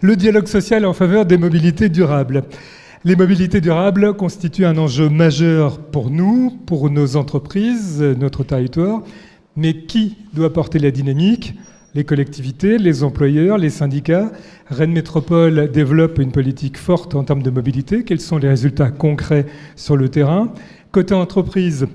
Le dialogue social en faveur des mobilités durables. Les mobilités durables constituent un enjeu majeur pour nous, pour nos entreprises, notre territoire. Mais qui doit porter la dynamique ? Les collectivités, les employeurs, les syndicats. Rennes Métropole développe une politique forte en termes de mobilité. Quels sont les résultats concrets sur le terrain ? Côté entreprise,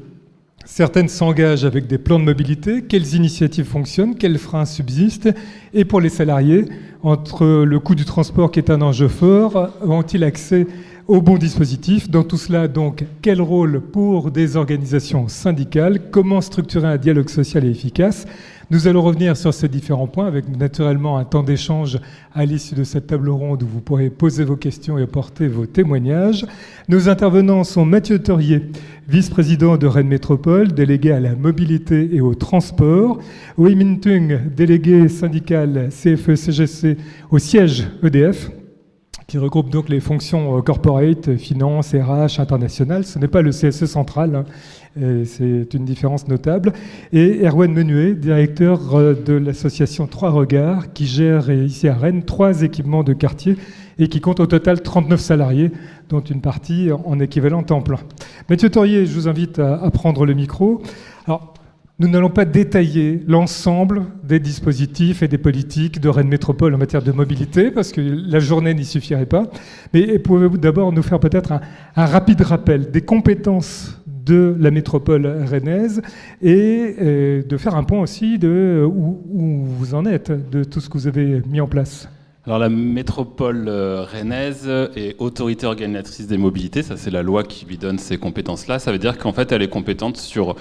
certaines s'engagent avec des plans de mobilité. Quelles initiatives fonctionnent ? Quels freins subsistent ? Et pour les salariés, entre le coût du transport qui est un enjeu fort, ont-ils accès aux bons dispositifs ? Dans tout cela, donc, quel rôle pour des organisations syndicales ? Comment structurer un dialogue social et efficace ? Nous allons revenir sur ces différents points avec naturellement un temps d'échange à l'issue de cette table ronde où vous pourrez poser vos questions et apporter vos témoignages. Nos intervenants sont Mathieu Torier, vice-président de Rennes Métropole, délégué à la mobilité et au transport. Wei Mintung, délégué syndical CFE-CGC au siège EDF, qui regroupe donc les fonctions corporate, finance, RH, internationales. Ce n'est pas le CSE central, c'est une différence notable. Et Erwan Menuet, directeur de l'association Trois Regards, qui gère ici à Rennes 3 équipements de quartier et qui compte au total 39 salariés, dont une partie en équivalent temps plein. Mathieu Torier, je vous invite à prendre le micro. Alors, nous n'allons pas détailler l'ensemble des dispositifs et des politiques de Rennes Métropole en matière de mobilité, parce que la journée n'y suffirait pas. Mais pouvez-vous d'abord nous faire peut-être un rapide rappel des compétences de la métropole rennaise et de faire un point aussi de où vous en êtes, de tout ce que vous avez mis en place. Alors la métropole rennaise est autorité organisatrice des mobilités, ça c'est la loi qui lui donne ces compétences-là. Ça veut dire qu'en fait elle est compétente sur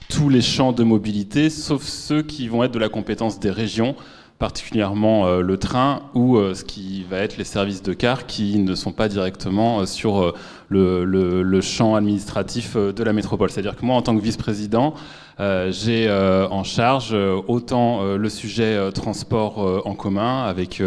tous les champs de mobilité, sauf ceux qui vont être de la compétence des régions, particulièrement le train ou ce qui va être les services de car qui ne sont pas directement sur le champ administratif de la métropole. C'est-à-dire que moi, en tant que vice-président, j'ai en charge autant le sujet transport en commun avec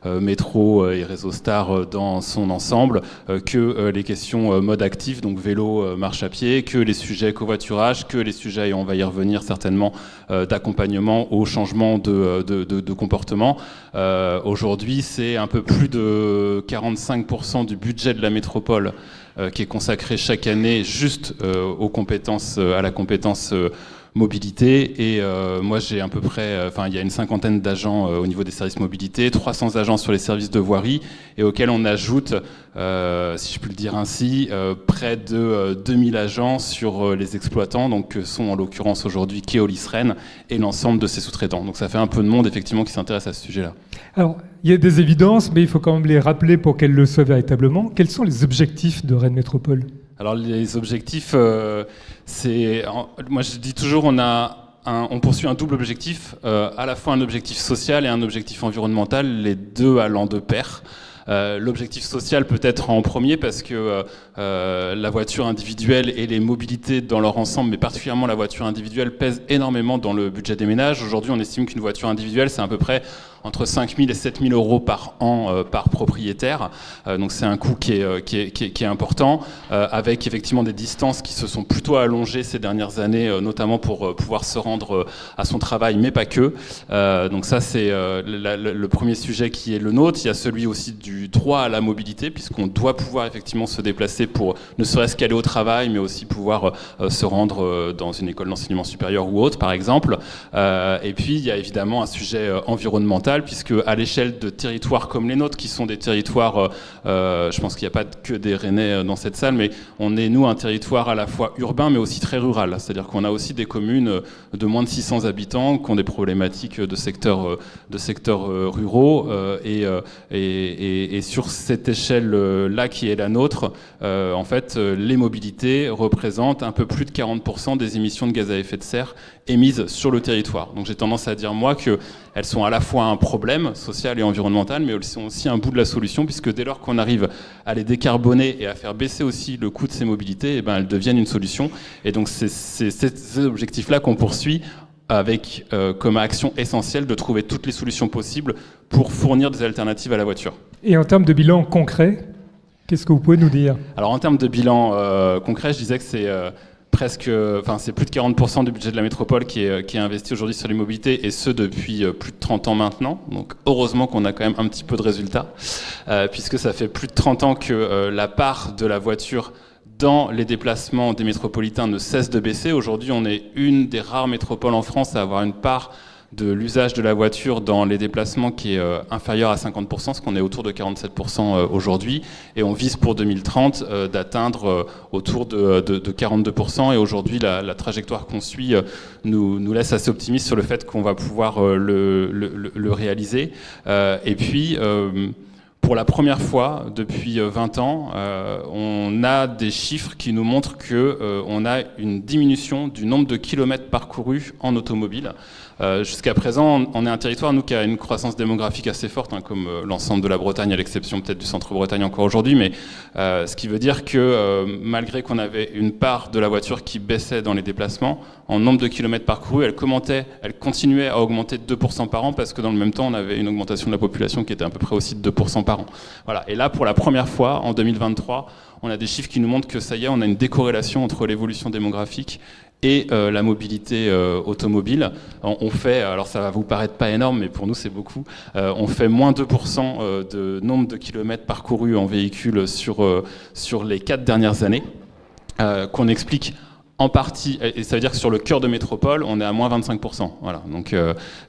métro et réseau Star dans son ensemble que les questions mode actif, donc vélo, marche à pied, que les sujets covoiturage, que les sujets, et on va y revenir certainement, d'accompagnement au changement de comportement. Aujourd'hui, c'est un peu plus de 45% du budget de la métropole qui est consacré chaque année juste aux compétences, à la compétence mobilité. Et moi, j'ai à peu près, il y a une 50aine d'agents au niveau des services mobilité, 300 agents sur les services de voirie, et auxquels on ajoute, si je puis le dire ainsi, près de 2000 agents sur les exploitants, donc que sont en l'occurrence aujourd'hui Keolis Rennes et l'ensemble de ses sous-traitants. Donc ça fait un peu de monde effectivement qui s'intéresse à ce sujet-là. Alors, il y a des évidences, mais il faut quand même les rappeler pour qu'elles le soient véritablement. Quels sont les objectifs de Rennes Métropole ? Alors les objectifs, moi je dis toujours, on poursuit un double objectif, à la fois un objectif social et un objectif environnemental, les deux allant de pair. L'objectif social peut être en premier parce que la voiture individuelle et les mobilités dans leur ensemble, mais particulièrement la voiture individuelle, pèsent énormément dans le budget des ménages. Aujourd'hui, on estime qu'une voiture individuelle, c'est à peu près entre 5 000 et 7 000 euros par an par propriétaire. Donc c'est un coût qui est important, avec effectivement des distances qui se sont plutôt allongées ces dernières années, notamment pour pouvoir se rendre à son travail, mais pas que. Donc ça, c'est le premier sujet qui est le nôtre. Il y a celui aussi du droit à la mobilité, puisqu'on doit pouvoir effectivement se déplacer pour ne serait-ce qu'aller au travail, mais aussi pouvoir se rendre dans une école d'enseignement supérieur ou autre, par exemple. Et puis, il y a évidemment un sujet environnemental, puisque à l'échelle de territoires comme les nôtres, qui sont des territoires, je pense qu'il n'y a pas que des Rennais dans cette salle, mais on est, nous, un territoire à la fois urbain, mais aussi très rural. C'est-à-dire qu'on a aussi des communes de moins de 600 habitants qui ont des problématiques de secteurs ruraux. Et sur cette échelle-là qui est la nôtre, en fait, les mobilités représentent un peu plus de 40% des émissions de gaz à effet de serre émises sur le territoire. Donc j'ai tendance à dire, moi, qu'elles sont à la fois un problème social et environnemental, mais elles sont aussi un bout de la solution, puisque dès lors qu'on arrive à les décarboner et à faire baisser aussi le coût de ces mobilités, elles deviennent une solution. Et donc c'est ces objectifs-là qu'on poursuit avec comme action essentielle de trouver toutes les solutions possibles pour fournir des alternatives à la voiture. Et en termes de bilan concret, qu'est-ce que vous pouvez nous dire ? Alors en termes de bilan concret, je disais que c'est c'est plus de 40% du budget de la métropole qui est investi aujourd'hui sur les mobilités, et ce depuis plus de 30 ans maintenant. Donc heureusement qu'on a quand même un petit peu de résultats, puisque ça fait plus de 30 ans que la part de la voiture dans les déplacements des métropolitains ne cesse de baisser. Aujourd'hui, on est une des rares métropoles en France à avoir une part de l'usage de la voiture dans les déplacements qui est inférieur à 50%, parce qu'on est autour de 47% aujourd'hui, et on vise pour 2030 d'atteindre autour de 42%, et aujourd'hui la trajectoire qu'on suit nous laisse assez optimistes sur le fait qu'on va pouvoir le réaliser. Et puis pour la première fois depuis 20 ans, on a des chiffres qui nous montrent qu'on a une diminution du nombre de kilomètres parcourus en automobile. Jusqu'à présent, on est un territoire, nous, qui a une croissance démographique assez forte, comme l'ensemble de la Bretagne, à l'exception peut-être du centre-Bretagne encore aujourd'hui, mais ce qui veut dire que malgré qu'on avait une part de la voiture qui baissait dans les déplacements, en nombre de kilomètres parcourus, elle continuait à augmenter de 2% par an, parce que dans le même temps, on avait une augmentation de la population qui était à peu près aussi de 2% par an. Voilà. Et là, pour la première fois, en 2023, on a des chiffres qui nous montrent que ça y est, on a une décorrélation entre l'évolution démographique et la mobilité automobile. On fait, alors ça va vous paraître pas énorme, mais pour nous c'est beaucoup, on fait moins 2% de nombre de kilomètres parcourus en véhicule sur les 4 dernières années, qu'on explique en partie, et ça veut dire que sur le cœur de métropole, on est à moins 25%. Voilà, donc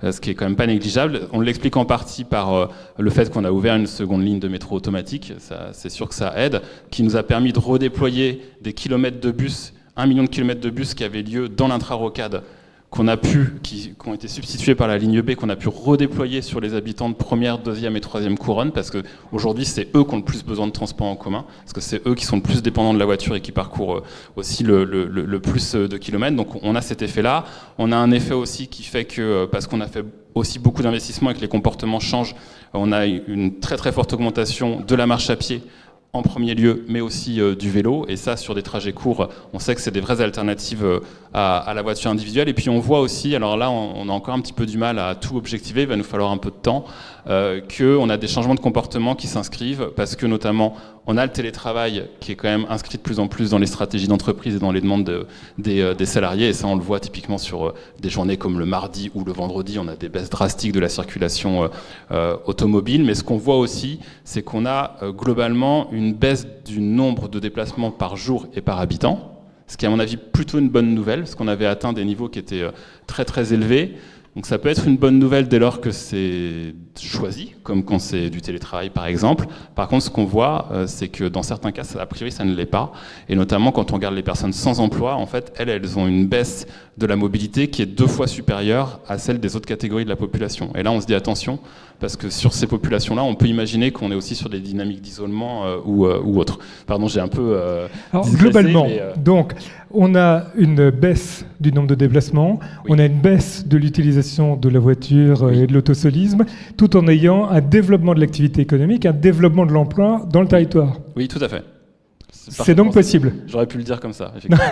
ce qui est quand même pas négligeable. On l'explique en partie par le fait qu'on a ouvert une seconde ligne de métro automatique, ça, c'est sûr que ça aide, qui nous a permis de redéployer des kilomètres de bus, 1 million de kilomètres de bus qui avaient lieu dans l'intra-rocade, qui ont été substitués par la ligne B, qu'on a pu redéployer sur les habitants de première, deuxième et troisième couronne, parce qu'aujourd'hui c'est eux qui ont le plus besoin de transport en commun, parce que c'est eux qui sont le plus dépendants de la voiture et qui parcourent aussi le plus de kilomètres. Donc on a cet effet-là. On a un effet aussi qui fait que, parce qu'on a fait aussi beaucoup d'investissements et que les comportements changent, on a une très très forte augmentation de la marche à pied, en premier lieu, mais aussi du vélo. Et ça, sur des trajets courts, on sait que c'est des vraies alternatives à la voiture individuelle. Et puis on voit aussi, alors là, on a encore un petit peu du mal à tout objectiver, il va nous falloir un peu de temps, qu'on a des changements de comportement qui s'inscrivent, parce que notamment, on a le télétravail qui est quand même inscrit de plus en plus dans les stratégies d'entreprise et dans les demandes des salariés. Et ça, on le voit typiquement sur des journées comme le mardi ou le vendredi. On a des baisses drastiques de la circulation automobile. Mais ce qu'on voit aussi, c'est qu'on a globalement une baisse du nombre de déplacements par jour et par habitant, ce qui est à mon avis plutôt une bonne nouvelle, parce qu'on avait atteint des niveaux qui étaient très très élevés. Donc ça peut être une bonne nouvelle dès lors que c'est choisi, comme quand c'est du télétravail par exemple. Par contre, ce qu'on voit, c'est que dans certains cas, a priori, ça ne l'est pas. Et notamment quand on regarde les personnes sans emploi, en fait, elles ont une baisse de la mobilité qui est 2 fois supérieure à celle des autres catégories de la population. Et là, on se dit attention, parce que sur ces populations-là, on peut imaginer qu'on est aussi sur des dynamiques d'isolement ou autres. Pardon, j'ai un peu... Alors, globalement, donc, on a une baisse du nombre de déplacements, oui. On a une baisse de l'utilisation de la voiture oui. Et de l'autosolisme, tout en ayant un développement de l'activité économique, un développement de l'emploi dans le territoire. Oui, tout à fait. C'est donc possible. J'aurais pu le dire comme ça, effectivement.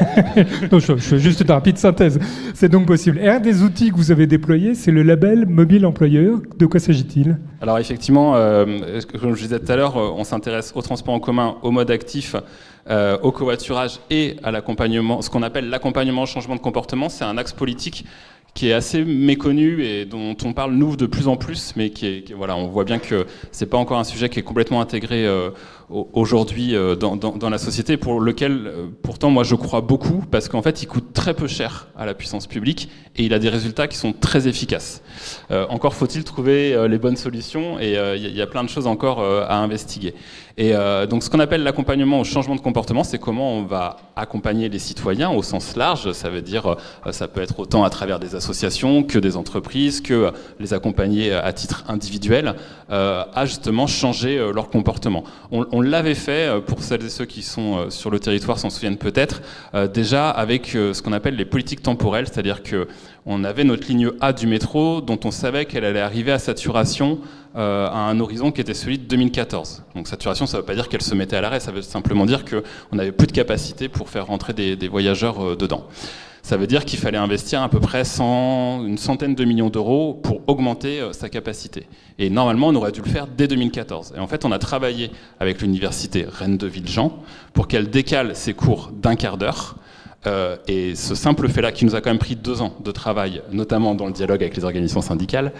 Non, je fais juste une rapide synthèse. C'est donc possible. Et un des outils que vous avez déployé, c'est le label Mobile Employeur. De quoi s'agit-il ? Alors effectivement, comme je disais tout à l'heure, on s'intéresse au transport en commun, au mode actif, au covoiturage et à l'accompagnement, ce qu'on appelle l'accompagnement au changement de comportement. C'est un axe politique qui est assez méconnu et dont on parle nous de plus en plus, mais voilà, on voit bien que c'est pas encore un sujet qui est complètement intégré aujourd'hui dans la société, pour lequel pourtant moi je crois beaucoup, parce qu'en fait il coûte très peu cher à la puissance publique et il a des résultats qui sont très efficaces. Encore faut-il trouver les bonnes solutions, et il y a plein de choses encore à investiguer. Et donc ce qu'on appelle l'accompagnement au changement de comportement, c'est comment on va accompagner les citoyens au sens large. Ça veut dire, ça peut être autant à travers des associations que des entreprises, que les accompagner à titre individuel, à justement changer leur comportement. On l'avait fait, pour celles et ceux qui sont sur le territoire s'en souviennent peut-être, déjà avec ce qu'on appelle les politiques temporelles, c'est-à-dire qu'on avait notre ligne A du métro dont on savait qu'elle allait arriver à saturation à un horizon qui était celui de 2014. Donc saturation, ça ne veut pas dire qu'elle se mettait à l'arrêt, ça veut simplement dire qu'on n'avait plus de capacité pour faire rentrer des voyageurs dedans. Ça veut dire qu'il fallait investir à peu près une centaine de millions d'euros pour augmenter sa capacité. Et normalement, on aurait dû le faire dès 2014. Et en fait, on a travaillé avec l'université Rennes de Villejean pour qu'elle décale ses cours d'1 quart d'heure, Et ce simple fait-là, qui nous a quand même pris 2 ans de travail, notamment dans le dialogue avec les organisations syndicales,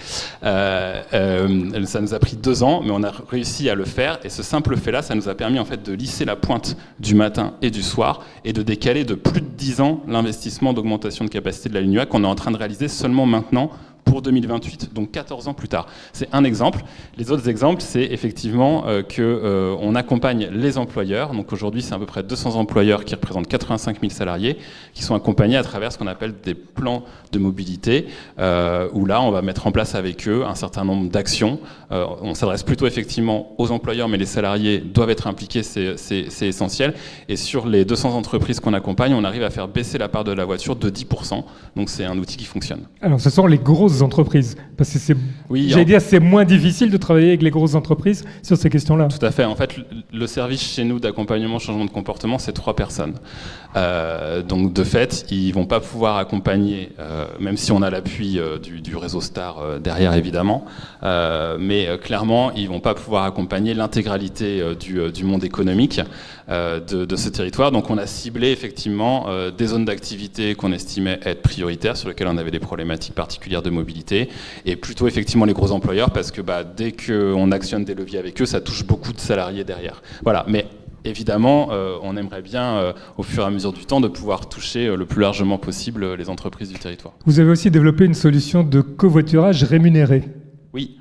ça nous a pris 2 ans, mais on a réussi à le faire. Et ce simple fait-là, ça nous a permis en fait de lisser la pointe du matin et du soir et de décaler de plus de 10 ans l'investissement d'augmentation de capacité de la ligne UA qu'on est en train de réaliser seulement maintenant pour 2028, donc 14 ans plus tard. C'est un exemple. Les autres exemples, c'est effectivement qu'on accompagne les employeurs. Donc aujourd'hui, c'est à peu près 200 employeurs qui représentent 85 000 salariés, qui sont accompagnés à travers ce qu'on appelle des plans de mobilité, où là, on va mettre en place avec eux un certain nombre d'actions. On s'adresse plutôt effectivement aux employeurs, mais les salariés doivent être impliqués, c'est essentiel. Et sur les 200 entreprises qu'on accompagne, on arrive à faire baisser la part de la voiture de 10%. Donc c'est un outil qui fonctionne. Alors, ce sont les grosses entreprises, parce que c'est moins difficile de travailler avec les grosses entreprises sur ces questions-là. Tout à fait. En fait, le service chez nous d'accompagnement changement de comportement, c'est 3 personnes. Donc de fait, ils vont pas pouvoir accompagner, même si on a l'appui du réseau Star derrière évidemment, mais clairement, ils vont pas pouvoir accompagner l'intégralité du monde économique de ce territoire. Donc on a ciblé effectivement des zones d'activité qu'on estimait être prioritaires, sur lesquelles on avait des problématiques particulières de mobilité, et plutôt effectivement les gros employeurs, parce que dès qu'on actionne des leviers avec eux, ça touche beaucoup de salariés derrière. Voilà, mais évidemment, on aimerait bien, au fur et à mesure du temps, de pouvoir toucher le plus largement possible les entreprises du territoire. Vous avez aussi développé une solution de covoiturage rémunéré. Oui.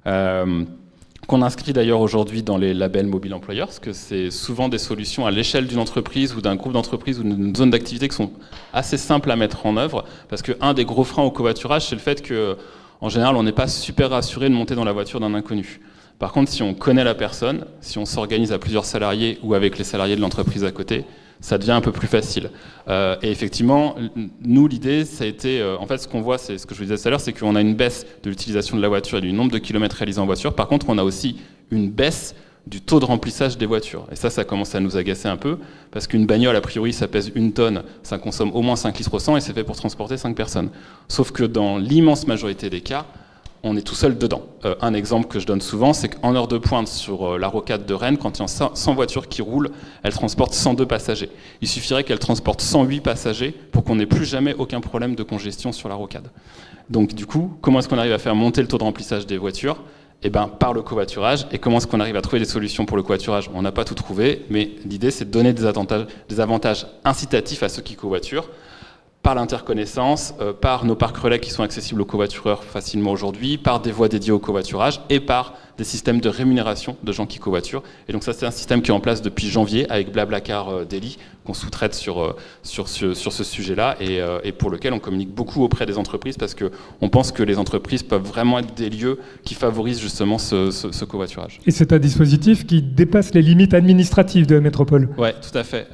Qu'on inscrit d'ailleurs aujourd'hui dans les labels Mobile Employeur, parce que c'est souvent des solutions à l'échelle d'une entreprise ou d'un groupe d'entreprises ou d'une zone d'activité qui sont assez simples à mettre en œuvre, parce qu'un des gros freins au covoiturage, c'est le fait qu'en général, on n'est pas super rassuré de monter dans la voiture d'un inconnu. Par contre, si on connaît la personne, si on s'organise à plusieurs salariés ou avec les salariés de l'entreprise à côté, ça devient un peu plus facile. Et effectivement, nous, l'idée, ça a été... en fait, ce qu'on voit, c'est ce que je vous disais tout à l'heure, c'est qu'on a une baisse de l'utilisation de la voiture et du nombre de kilomètres réalisés en voiture. Par contre, on a aussi une baisse du taux de remplissage des voitures. Et ça commence à nous agacer un peu, parce qu'une bagnole, a priori, ça pèse 1 tonne, ça consomme au moins 5 litres au 100 et c'est fait pour transporter 5 personnes. Sauf que dans l'immense majorité des cas, on est tout seul dedans. Un exemple que je donne souvent, c'est qu'en heure de pointe sur la rocade de Rennes, quand il y a 100 voitures qui roulent, elles transportent 102 passagers. Il suffirait qu'elles transportent 108 passagers pour qu'on n'ait plus jamais aucun problème de congestion sur la rocade. Donc du coup, comment est-ce qu'on arrive à faire monter le taux de remplissage des voitures ? Eh ben, par le covoiturage. Et comment est-ce qu'on arrive à trouver des solutions pour le covoiturage ? On n'a pas tout trouvé, mais l'idée, c'est de donner des avantages incitatifs à ceux qui covoiturent, par l'interconnaissance, par nos parcs relais qui sont accessibles aux covoitureurs facilement aujourd'hui, par des voies dédiées au covoiturage et par des systèmes de rémunération de gens qui covoiturent. Et donc ça, c'est un système qui est en place depuis janvier avec Blablacar Daily, qu'on sous-traite sur ce sujet-là et pour lequel on communique beaucoup auprès des entreprises, parce qu'on pense que les entreprises peuvent vraiment être des lieux qui favorisent justement ce covoiturage. Et c'est un dispositif qui dépasse les limites administratives de la métropole. Oui, tout à fait.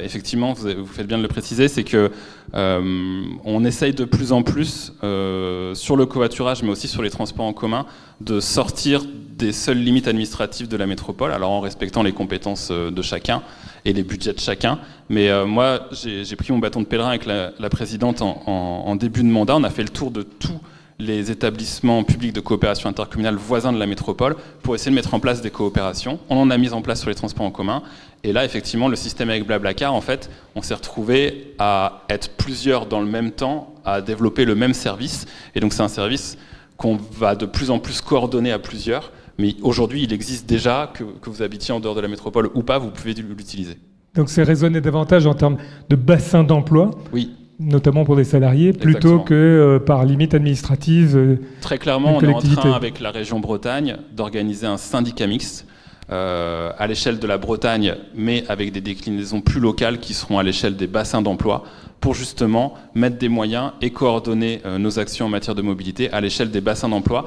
Effectivement, vous faites bien de le préciser, c'est que on essaye de plus en plus, sur le covoiturage, mais aussi sur les transports en commun, de sortir des seules limites administratives de la métropole, alors en respectant les compétences de chacun et les budgets de chacun. Mais moi, j'ai pris mon bâton de pèlerin avec la présidente en début de mandat. On a fait le tour de tous les établissements publics de coopération intercommunale voisins de la métropole pour essayer de mettre en place des coopérations. On en a mis en place sur les transports en commun. Et là, effectivement, le système avec Blablacar, en fait, on s'est retrouvé à être plusieurs dans le même temps, à développer le même service. Et donc, c'est un service qu'on va de plus en plus coordonner à plusieurs. Mais aujourd'hui, il existe déjà, que vous habitiez en dehors de la métropole ou pas, vous pouvez l'utiliser. Donc, c'est raisonner davantage en termes de bassin d'emploi. Oui. Notamment pour des salariés, plutôt que par limite administrative. Très clairement, on est en train, avec la région Bretagne, d'organiser un syndicat mixte à l'échelle de la Bretagne, mais avec des déclinaisons plus locales qui seront à l'échelle des bassins d'emploi, pour justement mettre des moyens et coordonner nos actions en matière de mobilité à l'échelle des bassins d'emploi.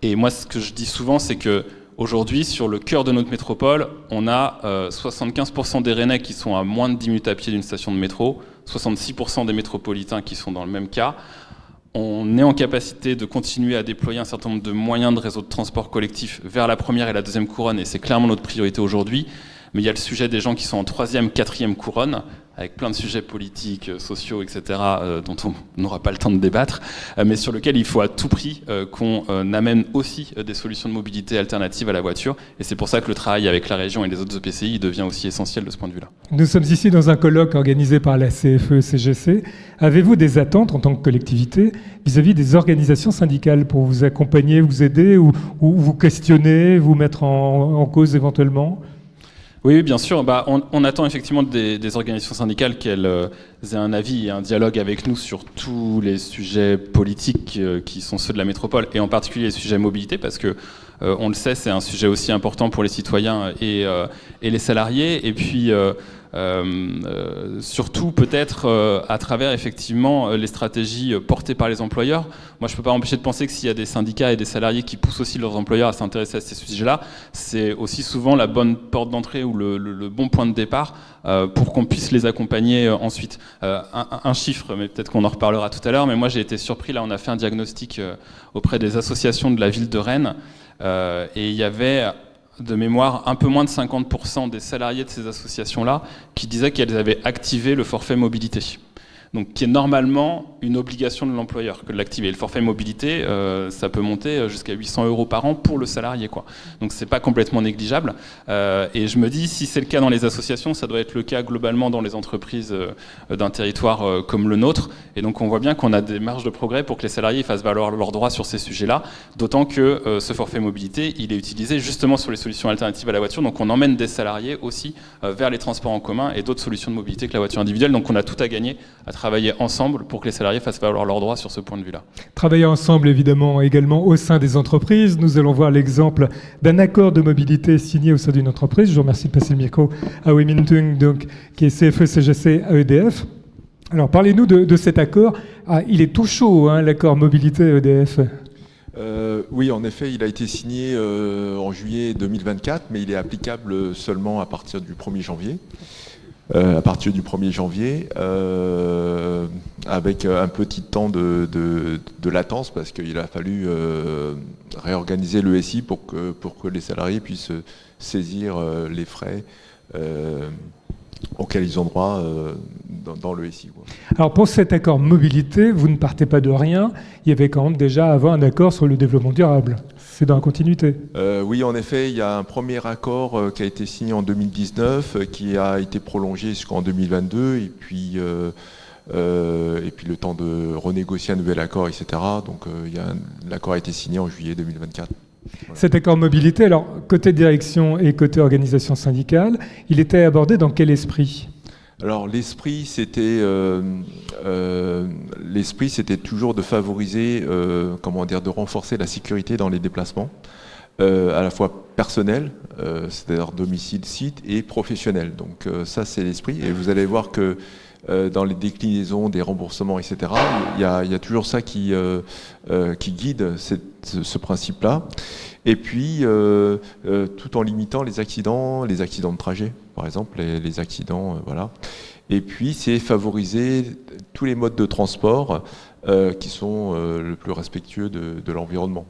Et moi, ce que je dis souvent, c'est que aujourd'hui, sur le cœur de notre métropole, on a 75% des Rennais qui sont à moins de 10 minutes à pied d'une station de métro, 66% des métropolitains qui sont dans le même cas. On est en capacité de continuer à déployer un certain nombre de moyens de réseau de transport collectif vers la première et la deuxième couronne, et c'est clairement notre priorité aujourd'hui. Mais il y a le sujet des gens qui sont en troisième, quatrième couronne, avec plein de sujets politiques, sociaux, etc., dont on n'aura pas le temps de débattre, mais sur lequel il faut à tout prix qu'on amène aussi des solutions de mobilité alternatives à la voiture. Et c'est pour ça que le travail avec la région et les autres EPCI devient aussi essentiel de ce point de vue-là. Nous sommes ici dans un colloque organisé par la CFE-CGC. Avez-vous des attentes en tant que collectivité vis-à-vis des organisations syndicales pour vous accompagner, vous aider ou vous questionner, vous mettre en cause éventuellement ? Oui, bien sûr. On attend effectivement des organisations syndicales qu'elles aient un avis et un dialogue avec nous sur tous les sujets politiques qui sont ceux de la métropole, et en particulier les sujets mobilité, parce que on le sait, c'est un sujet aussi important pour les citoyens et les salariés. Et puis surtout peut-être à travers effectivement les stratégies portées par les employeurs. Moi, je ne peux pas empêcher de penser que s'il y a des syndicats et des salariés qui poussent aussi leurs employeurs à s'intéresser à ces sujets-là, c'est aussi souvent la bonne porte d'entrée ou le bon point de départ pour qu'on puisse les accompagner ensuite. Un chiffre, mais peut-être qu'on en reparlera tout à l'heure, mais moi j'ai été surpris, là on a fait un diagnostic auprès des associations de la ville de Rennes, et il y avait de mémoire un peu moins de 50% des salariés de ces associations-là qui disaient qu'elles avaient activé le forfait mobilité. Donc, qui est normalement une obligation de l'employeur que de l'activer. Le forfait mobilité, ça peut monter jusqu'à 800 € par an pour le salarié, quoi. Donc c'est pas complètement négligeable. Et je me dis, si c'est le cas dans les associations, ça doit être le cas globalement dans les entreprises d'un territoire comme le nôtre. Et donc on voit bien qu'on a des marges de progrès pour que les salariés fassent valoir leurs droits sur ces sujets-là. D'autant que ce forfait mobilité, il est utilisé justement sur les solutions alternatives à la voiture. Donc on emmène des salariés aussi vers les transports en commun et d'autres solutions de mobilité que la voiture individuelle. Donc on a tout à gagner à travailler ensemble pour que les salariés fassent valoir leurs droits sur ce point de vue-là. Travailler ensemble, évidemment, également au sein des entreprises. Nous allons voir l'exemple d'un accord de mobilité signé au sein d'une entreprise. Je vous remercie de passer le micro à Wim Mintung, donc, qui est CFE-CGC à EDF. Alors, parlez-nous de cet accord. Ah, il est tout chaud, hein, l'accord mobilité EDF. Oui, en effet, il a été signé en juillet 2024, mais il est applicable seulement à partir du 1er janvier. À partir du 1er janvier, avec un petit temps de latence, parce qu'il a fallu réorganiser le SI pour que les salariés puissent saisir les frais auxquels ils ont droit dans le SI. Quoi. Alors pour cet accord mobilité, vous ne partez pas de rien, il y avait quand même déjà avant un accord sur le développement durable. C'est dans la continuité. Oui, en effet, il y a un premier accord qui a été signé en 2019, qui a été prolongé jusqu'en 2022, et puis le temps de renégocier un nouvel accord, etc. Donc l'accord a été signé en juillet 2024. Voilà. Cet accord mobilité, alors côté direction et côté organisation syndicale, il était abordé dans quel esprit ? Alors l'esprit, c'était toujours de favoriser, de renforcer la sécurité dans les déplacements, à la fois personnels, c'est-à-dire domicile, site, et professionnel. Donc ça, c'est l'esprit. Et vous allez voir que dans les déclinaisons des remboursements, etc., il y a toujours ça qui guide ce principe-là. Et puis, tout en limitant les accidents de trajet, par exemple, les accidents, voilà. Et puis, c'est favoriser tous les modes de transport qui sont le plus respectueux de l'environnement.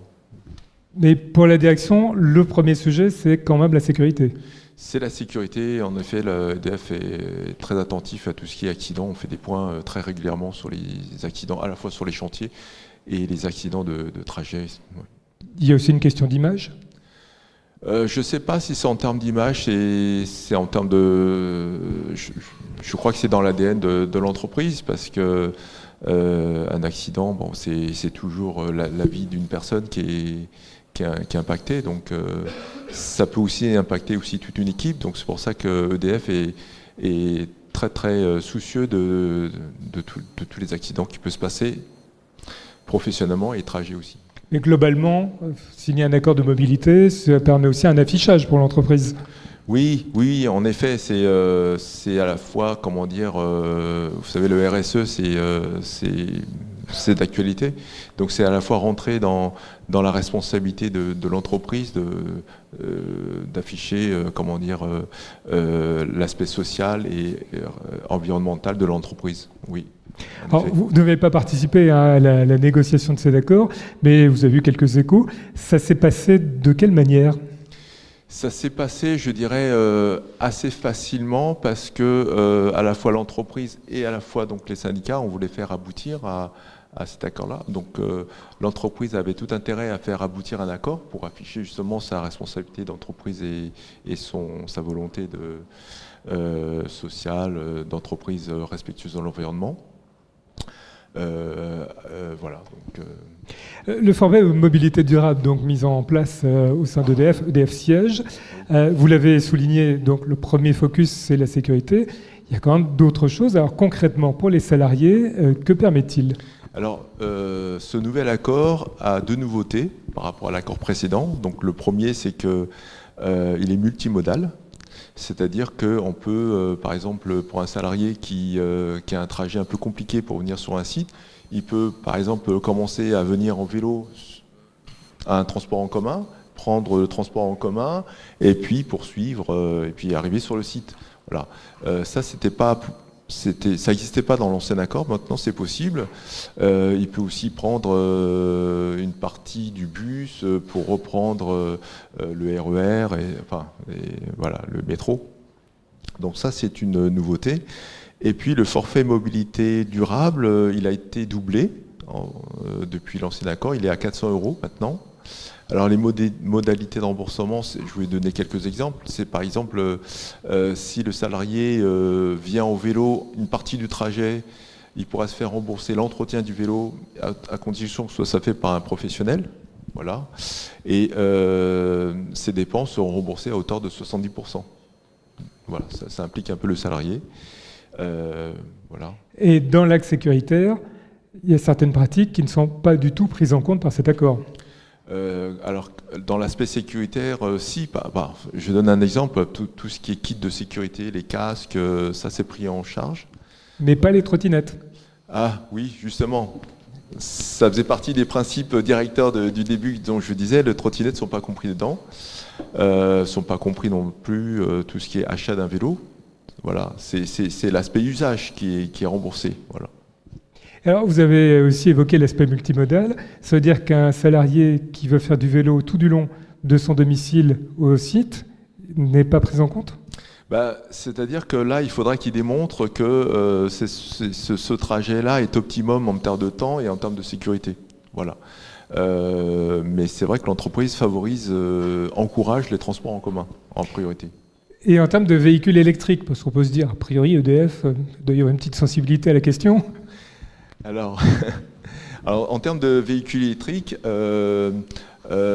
Mais pour la direction, le premier sujet, c'est quand même la sécurité. C'est la sécurité. En effet, l'EDF est très attentif à tout ce qui est accident. On fait des points très régulièrement sur les accidents, à la fois sur les chantiers et les accidents de trajet. Ouais. Il y a aussi une question d'image ? Je ne sais pas si c'est en termes d'image, c'est en termes de... Je crois que c'est dans l'ADN de l'entreprise, parce que un accident, bon, c'est toujours la vie d'une personne qui est impactée. Donc ça peut aussi impacter aussi toute une équipe. Donc c'est pour ça que EDF est très très soucieux de tous les accidents qui peuvent se passer professionnellement et trajet aussi. Mais globalement, signer un accord de mobilité, ça permet aussi un affichage pour l'entreprise. Oui, en effet, c'est à la fois, vous savez, le RSE, c'est d'actualité. Donc c'est à la fois rentrer dans la responsabilité de l'entreprise d'afficher, l'aspect social et environnemental de l'entreprise. Oui. Alors, vous ne devez pas participer à la négociation de cet accord, mais vous avez eu quelques échos. Ça s'est passé de quelle manière ? Ça s'est passé, je dirais, assez facilement parce que à la fois l'entreprise et à la fois donc les syndicats, on voulait faire aboutir à cet accord-là. Donc l'entreprise avait tout intérêt à faire aboutir un accord pour afficher justement sa responsabilité d'entreprise et sa volonté sociale, d'entreprise respectueuse de l'environnement. Voilà. Donc, Le forfait mobilité durable, donc mis en place au sein d'EDF, EDF siège. Vous l'avez souligné, donc le premier focus, c'est la sécurité. Il y a quand même d'autres choses. Alors concrètement, pour les salariés, que permet-il ? Alors, ce nouvel accord a deux nouveautés par rapport à l'accord précédent. Donc, le premier, c'est que il est multimodal. C'est-à-dire qu'on peut, par exemple, pour un salarié qui a un trajet un peu compliqué pour venir sur un site, il peut, par exemple, commencer à venir en vélo à un transport en commun, prendre le transport en commun, et puis poursuivre, et puis arriver sur le site. Voilà. Ça, ça n'existait pas dans l'ancien accord, maintenant c'est possible. Il peut aussi prendre une partie du bus pour reprendre le RER et voilà, le métro. Donc ça c'est une nouveauté. Et puis le forfait mobilité durable, il a été doublé depuis l'ancien accord, il est à 400 € maintenant. Alors les modalités de remboursement, je vais donner quelques exemples. C'est par exemple si le salarié vient au vélo, une partie du trajet, il pourra se faire rembourser l'entretien du vélo à condition que ce soit fait par un professionnel. Voilà. Et ces dépenses seront remboursées à hauteur de 70%. Voilà, ça implique un peu le salarié. Voilà. Et dans l'axe sécuritaire, il y a certaines pratiques qui ne sont pas du tout prises en compte par cet accord. Alors, dans l'aspect sécuritaire, si, je donne un exemple, tout ce qui est kit de sécurité, les casques, ça c'est pris en charge. Mais pas les trottinettes. Ah oui, justement. Ça faisait partie des principes directeurs du début dont je disais, les trottinettes ne sont pas compris dedans. Ne sont pas compris non plus tout ce qui est achat d'un vélo. Voilà, c'est l'aspect usage qui est remboursé. Voilà. Alors, vous avez aussi évoqué l'aspect multimodal. Ça veut dire qu'un salarié qui veut faire du vélo tout du long de son domicile au site n'est pas pris en compte ? C'est-à-dire que là, il faudra qu'il démontre que ce trajet-là est optimum en termes de temps et en termes de sécurité. Voilà. Mais c'est vrai que l'entreprise encourage les transports en commun en priorité. Et en termes de véhicules électriques, parce qu'on peut se dire, a priori, EDF doit y avoir une petite sensibilité à la question. Alors, en termes de véhicules électriques,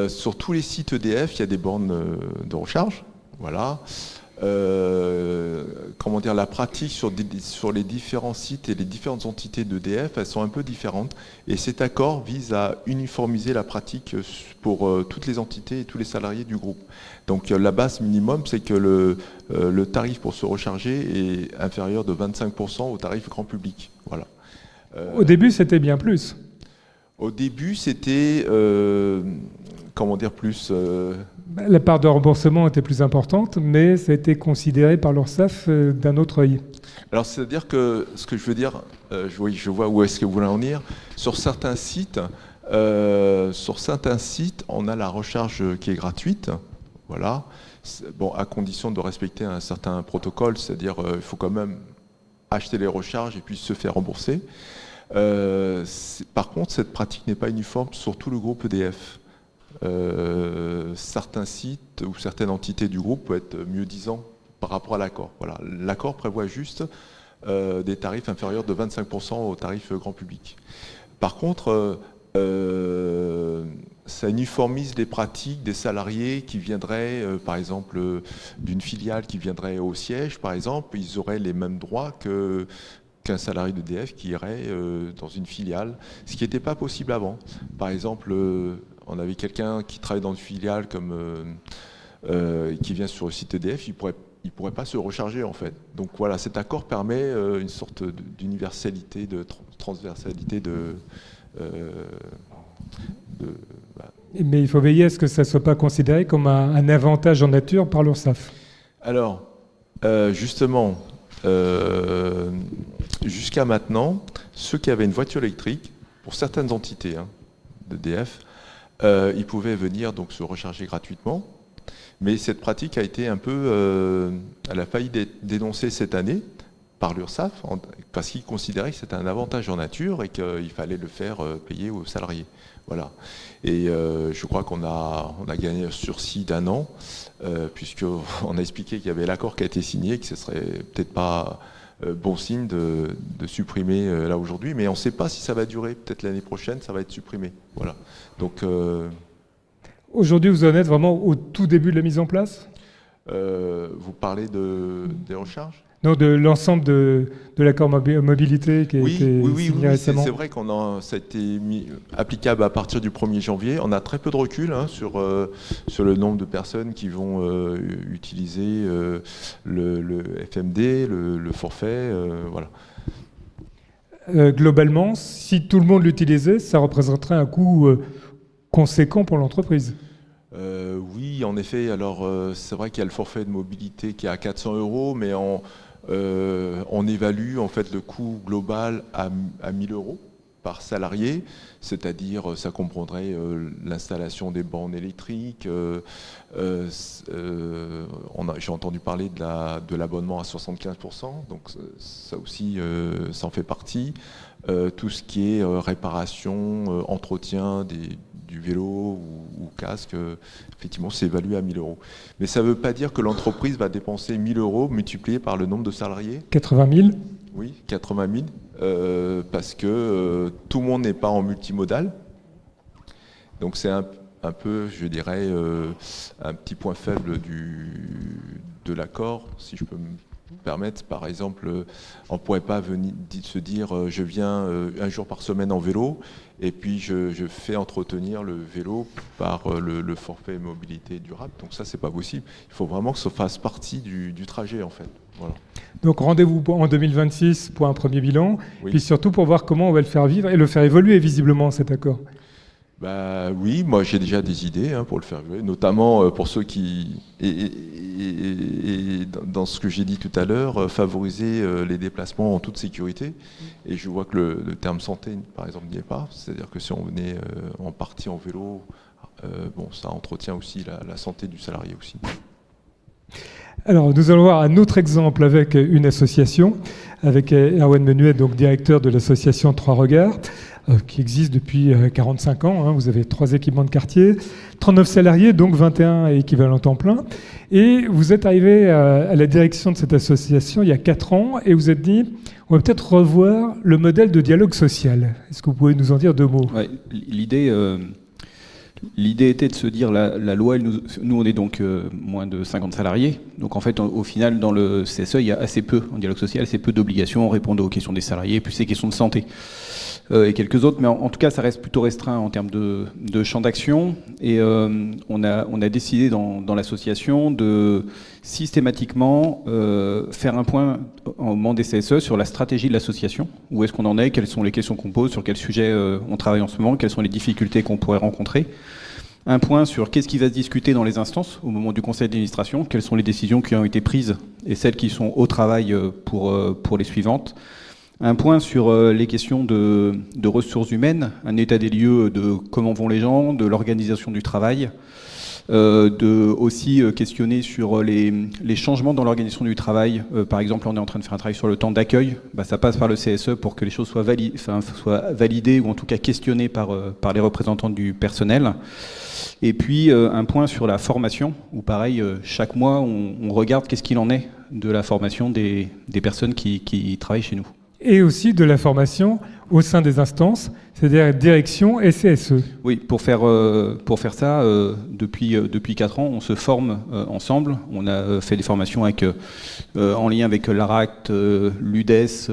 sur tous les sites EDF, il y a des bornes de recharge. Voilà. La pratique sur les différents sites et les différentes entités d'EDF, elles sont un peu différentes. Et cet accord vise à uniformiser la pratique pour toutes les entités et tous les salariés du groupe. Donc la base minimum, c'est que le tarif pour se recharger est inférieur de 25% au tarif grand public. Voilà. Au début, c'était bien plus. Au début, c'était plus. La part de remboursement était plus importante, mais ça a été considéré par l'URSSAF d'un autre œil. Alors, c'est-à-dire que ce que je veux dire, je vois où est-ce que vous voulez en venir. Sur certains sites, on a la recharge qui est gratuite. Voilà. Bon, à condition de respecter un certain protocole, c'est-à-dire il faut quand même acheter les recharges et puis se faire rembourser. Par contre, cette pratique n'est pas uniforme sur tout le groupe EDF. Certains sites ou certaines entités du groupe peuvent être mieux-disants par rapport à l'accord. Voilà. L'accord prévoit juste des tarifs inférieurs de 25% au tarif grand public. Par contre, ça uniformise les pratiques des salariés qui viendraient, par exemple, d'une filiale qui viendrait au siège, par exemple, ils auraient les mêmes droits qu'un salarié d'EDF qui irait dans une filiale, ce qui n'était pas possible avant. Par exemple, on avait quelqu'un qui travaille dans une filiale qui vient sur le site EDF, il pourrait pas se recharger en fait. Donc voilà, cet accord permet une sorte d'universalité, de transversalité Mais il faut veiller à ce que ça ne soit pas considéré comme un avantage en nature par l'URSSAF. Alors, justement, jusqu'à maintenant, ceux qui avaient une voiture électrique, pour certaines entités d'EDF, ils pouvaient venir donc se recharger gratuitement. Mais cette pratique a été un peu, elle a failli d'être dénoncée cette année par l'URSSAF, parce qu'ils considéraient que c'était un avantage en nature et qu'il fallait le faire payer aux salariés. Voilà. Et je crois qu'on a gagné un sursis d'1 an, puisqu'on a expliqué qu'il y avait l'accord qui a été signé, que ce serait peut-être pas bon signe de supprimer là aujourd'hui, mais on ne sait pas si ça va durer. Peut-être l'année prochaine, ça va être supprimé. Voilà. Donc, aujourd'hui, vous en êtes vraiment au tout début de la mise en place ? vous parlez des recharges ? Non, de l'ensemble de l'accord mobilité qui a été signé récemment. C'est vrai ça a été applicable à partir du 1er janvier. On a très peu de recul sur le nombre de personnes qui vont utiliser le FMD, le forfait. Voilà. Globalement, si tout le monde l'utilisait, ça représenterait un coût conséquent pour l'entreprise. Oui, en effet. Alors, c'est vrai qu'il y a le forfait de mobilité qui est à 400 €, mais on évalue en fait le coût global à 1 000 € par salarié, c'est-à-dire ça comprendrait l'installation des bornes électriques. J'ai entendu parler de l'abonnement à 75%, donc ça aussi, ça en fait partie. Tout ce qui est réparation, entretien du vélo ou casque, effectivement, c'est évalué à 1 000 €. Mais ça ne veut pas dire que l'entreprise va dépenser 1 000 € multiplié par le nombre de salariés. 80 000 ? Oui, 80 000, parce que tout le monde n'est pas en multimodal. Donc c'est un peu, je dirais, un petit point faible de l'accord, si je peux me permettre. Par exemple, on ne pourrait pas se dire je viens 1 jour par semaine en vélo et puis je fais entretenir le vélo par le forfait mobilité durable. Donc ça, c'est pas possible. Il faut vraiment que ça fasse partie du trajet, en fait. Voilà. Donc rendez-vous en 2026 pour un premier bilan, Oui. puis surtout pour voir comment on va le faire vivre et le faire évoluer visiblement, cet accord. Oui, moi j'ai déjà des idées pour le faire évoluer, notamment pour ceux qui, et dans ce que j'ai dit tout à l'heure, favoriser les déplacements en toute sécurité. Et je vois que le terme santé, par exemple, n'y est pas. C'est-à-dire que si on venait en partie en vélo, ça entretient aussi la santé du salarié aussi. Alors, nous allons voir un autre exemple avec une association, avec Erwan Menuet, donc directeur de l'association Trois Regards, qui existe depuis 45 ans. Vous avez 3 équipements de quartier, 39 salariés, donc 21 équivalents temps plein. Et vous êtes arrivé à la direction de cette association il y a 4 ans et vous êtes dit, on va peut-être revoir le modèle de dialogue social. Est-ce que vous pouvez nous en dire 2 mots ? Ouais, l'idée était de se dire, la loi, nous on est donc moins de 50 salariés, donc en fait au final dans le CSE il y a assez peu, en dialogue social, assez peu d'obligations, répondre aux questions des salariés, puis ces questions de santé et quelques autres, mais en tout cas ça reste plutôt restreint en termes de champ d'action, et on a décidé dans l'association de systématiquement faire un point au moment des CSE sur la stratégie de l'association, où est-ce qu'on en est, quelles sont les questions qu'on pose, sur quel sujet on travaille en ce moment, quelles sont les difficultés qu'on pourrait rencontrer. Un point sur qu'est-ce qui va se discuter dans les instances au moment du conseil d'administration, quelles sont les décisions qui ont été prises et celles qui sont au travail pour les suivantes. Un point sur les questions de ressources humaines, un état des lieux de comment vont les gens, de l'organisation du travail, de aussi questionner sur les changements dans l'organisation du travail. Par exemple, on est en train de faire un travail sur le temps d'accueil. Ça passe par le CSE pour que les choses soient validées ou en tout cas questionnées par les représentants du personnel. Et puis un point sur la formation, où pareil, chaque mois, on regarde qu'est-ce qu'il en est de la formation des personnes qui travaillent chez nous. Et aussi de la formation au sein des instances, c'est-à-dire direction et CSE. Oui, pour faire ça, depuis 4 ans, on se forme ensemble. On a fait des formations en lien avec l'ARACT, l'UDES,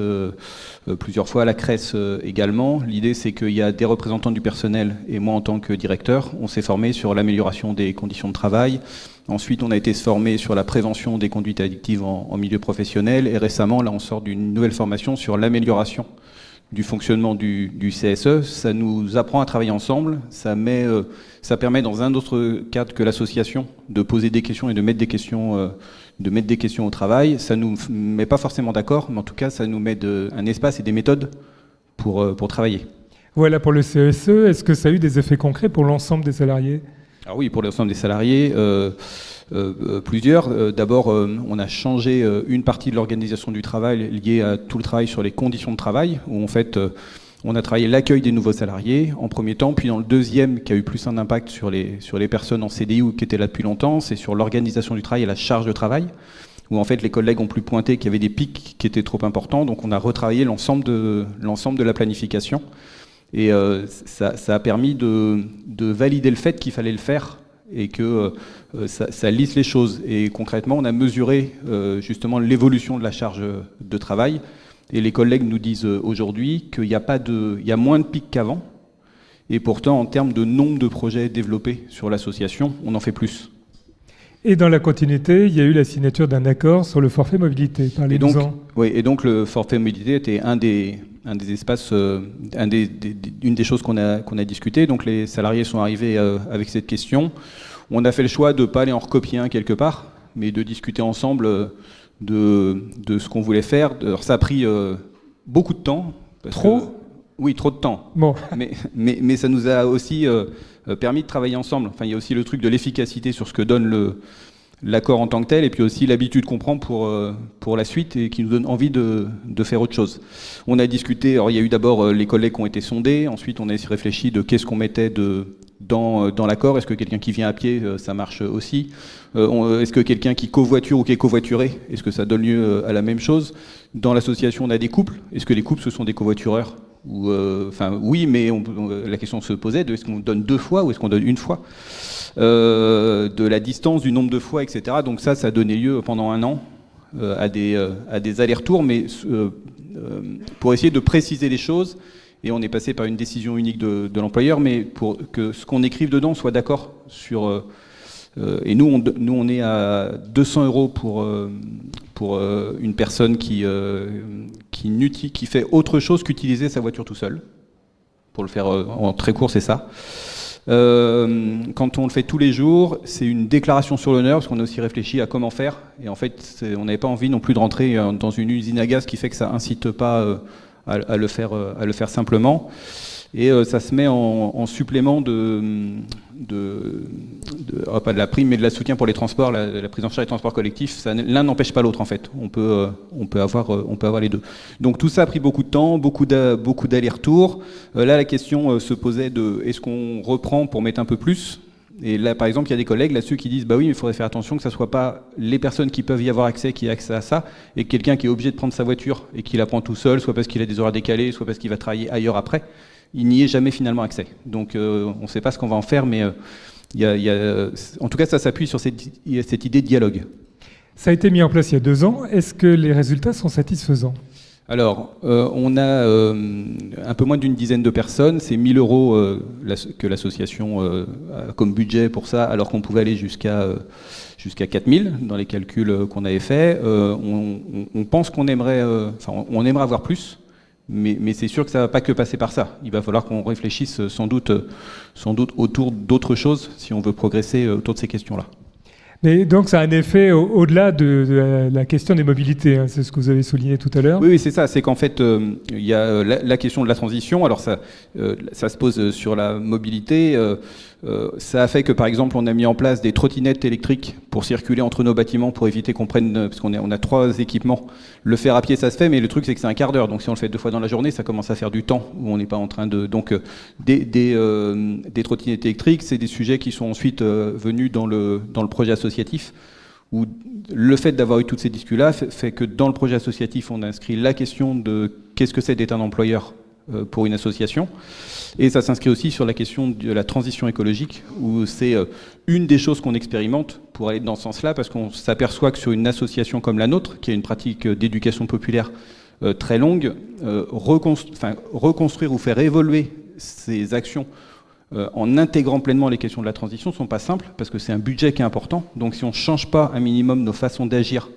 plusieurs fois, la CRES également. L'idée, c'est qu'il y a des représentants du personnel et moi, en tant que directeur, on s'est formé sur l'amélioration des conditions de travail. Ensuite, on a été formé sur la prévention des conduites addictives en milieu professionnel. Et récemment, là, on sort d'une nouvelle formation sur l'amélioration du fonctionnement du CSE. Ça nous apprend à travailler ensemble. Ça permet, dans un autre cadre que l'association, de poser des questions et de mettre des questions au travail. Ça nous met pas forcément d'accord, mais en tout cas, ça nous met un espace et des méthodes pour travailler. Voilà pour le CSE. Est-ce que ça a eu des effets concrets pour l'ensemble des salariés ? Alors oui, pour l'ensemble des salariés, Plusieurs. D'abord, on a changé une partie de l'organisation du travail liée à tout le travail sur les conditions de travail, où en fait, on a travaillé l'accueil des nouveaux salariés en premier temps, puis dans le deuxième, qui a eu plus un impact sur les personnes en CDI ou qui étaient là depuis longtemps, c'est sur l'organisation du travail et la charge de travail, où en fait les collègues ont pu pointer qu'il y avait des pics qui étaient trop importants, donc on a retravaillé l'ensemble de la planification. Et ça a permis de valider le fait qu'il fallait le faire et que ça lisse les choses. Et concrètement, on a mesuré justement l'évolution de la charge de travail. Et les collègues nous disent aujourd'hui qu'il y a moins de pics qu'avant. Et pourtant, en termes de nombre de projets développés sur l'association, on en fait plus. Et dans la continuité, il y a eu la signature d'un accord sur le forfait mobilité. Parlez-nous-en. Oui, et donc le forfait mobilité était un des espaces, une des choses qu'on a discuté. Donc les salariés sont arrivés avec cette question. On a fait le choix de ne pas aller en recopier un quelque part, mais de discuter ensemble de ce qu'on voulait faire. Alors ça a pris beaucoup de temps. Oui, trop de temps. Bon. Mais ça nous a aussi permis de travailler ensemble. Enfin, il y a aussi le truc de l'efficacité sur ce que donne l'accord en tant que tel, et puis aussi l'habitude qu'on prend pour la suite et qui nous donne envie de faire autre chose. On a discuté, alors il y a eu d'abord les collègues qui ont été sondés, ensuite on a réfléchi de qu'est-ce qu'on mettait dans l'accord. Est-ce que quelqu'un qui vient à pied, ça marche aussi? Est-ce que quelqu'un qui covoiture ou qui est covoituré, est-ce que ça donne lieu à la même chose? Dans l'association, on a des couples. Est-ce que les couples, ce sont des covoitureurs? Oui, mais la question se posait de est-ce qu'on donne 2 fois ou est-ce qu'on donne 1 fois, de la distance, du nombre de fois, etc. Donc ça a donné lieu pendant 1 an à des allers-retours, mais pour essayer de préciser les choses. Et on est passé par une décision unique de l'employeur, mais pour que ce qu'on écrive dedans soit d'accord sur. Et nous, on est à 200 € pour une personne qui fait autre chose qu'utiliser sa voiture tout seul. Pour le faire en très court, c'est ça. Quand on le fait tous les jours, c'est une déclaration sur l'honneur, parce qu'on a aussi réfléchi à comment faire. Et en fait, on n'avait pas envie non plus de rentrer dans une usine à gaz qui fait que ça incite pas à le faire simplement. Et ça se met en supplément pas de la prime, mais de la soutien pour les transports, la prise en charge des transports collectifs. L'un n'empêche pas l'autre en fait. On peut avoir les deux. Donc tout ça a pris beaucoup de temps, beaucoup d'allers-retours. Là, la question se posait de est-ce qu'on reprend pour mettre un peu plus? Et là, par exemple, il y a des collègues là-dessus qui disent bah oui, mais il faudrait faire attention que ça soit pas les personnes qui peuvent y avoir accès qui aient accès à ça, et quelqu'un qui est obligé de prendre sa voiture et qui la prend tout seul, soit parce qu'il a des horaires décalés, soit parce qu'il va travailler ailleurs après. Il n'y est jamais finalement accès. Donc on ne sait pas ce qu'on va en faire, mais en tout cas ça s'appuie sur cette idée de dialogue. Ça a été mis en place il y a 2 ans. Est-ce que les résultats sont satisfaisants? Alors, on a un peu moins d'une dizaine de personnes. C'est 1 000 € que l'association a comme budget pour ça, alors qu'on pouvait aller jusqu'à 4 000 dans les calculs qu'on avait faits. On pense qu'on aimerait, on aimerait avoir plus. Mais c'est sûr que ça ne va pas que passer par ça. Il va falloir qu'on réfléchisse sans doute autour d'autres choses si on veut progresser autour de ces questions-là. Mais donc ça a un effet au-delà de la question des mobilités, hein, c'est ce que vous avez souligné tout à l'heure. Oui, c'est ça, c'est qu'en fait, il y a la question de la transition. Alors ça se pose sur la mobilité. Ça a fait que, par exemple, on a mis en place des trottinettes électriques pour circuler entre nos bâtiments, pour éviter qu'on prenne, parce qu'on a 3 équipements. Le faire à pied, ça se fait, mais le truc, c'est que c'est un quart d'heure. Donc si on le fait 2 fois dans la journée, ça commence à faire du temps où on n'est pas en train de... Donc des trottinettes électriques, c'est des sujets qui sont ensuite venus dans le projet associatif, où le fait d'avoir eu toutes ces discussions-là fait que dans le projet associatif, on a inscrit la question de qu'est-ce que c'est d'être un employeur pour une association. Et ça s'inscrit aussi sur la question de la transition écologique, où c'est une des choses qu'on expérimente pour aller dans ce sens-là, parce qu'on s'aperçoit que sur une association comme la nôtre, qui a une pratique d'éducation populaire très longue, reconstruire ou faire évoluer ces actions en intégrant pleinement les questions de la transition ne sont pas simples, parce que c'est un budget qui est important. Donc si on ne change pas un minimum nos façons d'agir,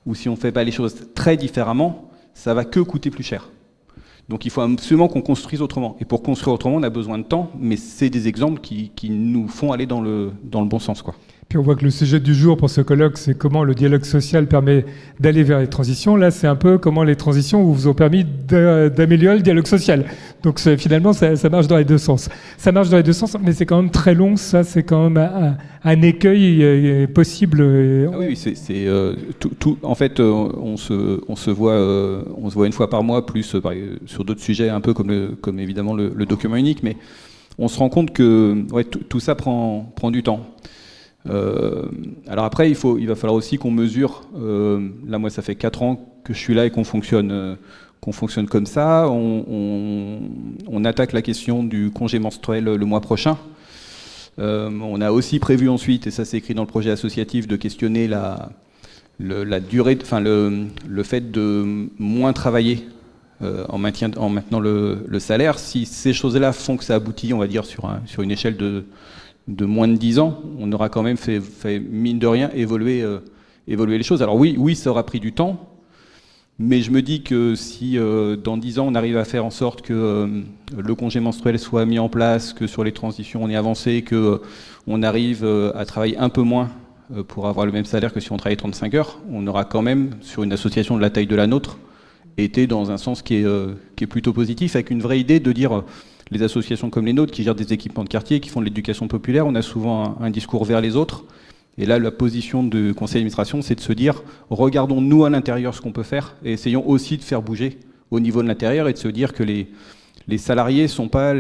ou si on ne fait pas les choses très différemment, ça va que coûter plus cher. Donc il faut absolument qu'on construise autrement. Et pour construire autrement, on a besoin de temps, mais c'est des exemples qui nous font aller dans le bon sens, quoi. Puis on voit que le sujet du jour pour ce colloque, c'est comment le dialogue social permet d'aller vers les transitions. Là, c'est un peu comment les transitions vous ont permis d'améliorer le dialogue social. Donc finalement, ça marche dans les deux sens. Ça marche dans les deux sens, mais c'est quand même très long. Ça, c'est quand même un écueil possible. Ah oui, en fait, on se voit une fois par mois, plus sur d'autres sujets, un peu comme évidemment le document unique, mais on se rend compte que tout ça prend du temps. Alors après, il va falloir aussi qu'on mesure. Là, moi, ça fait 4 ans que je suis là et qu'on fonctionne comme ça. On attaque la question du congé menstruel le mois prochain. On a aussi prévu ensuite, et ça c'est écrit dans le projet associatif, de questionner la durée, le fait de moins travailler en maintenant le salaire. Si ces choses-là font que ça aboutit, on va dire, sur une échelle de moins de 10 ans, on aura quand même fait mine de rien évoluer les choses. Alors oui, ça aura pris du temps, mais je me dis que si dans 10 ans on arrive à faire en sorte que le congé menstruel soit mis en place, que sur les transitions on ait avancé, que on arrive à travailler un peu moins pour avoir le même salaire que si on travaillait 35 heures, on aura quand même, sur une association de la taille de la nôtre, été dans un sens qui est plutôt positif, avec une vraie idée de dire... Les associations comme les nôtres qui gèrent des équipements de quartier, qui font de l'éducation populaire, on a souvent un discours vers les autres. Et là, la position du conseil d'administration, c'est de se dire, regardons nous à l'intérieur ce qu'on peut faire et essayons aussi de faire bouger au niveau de l'intérieur et de se dire que les salariés ne sont pas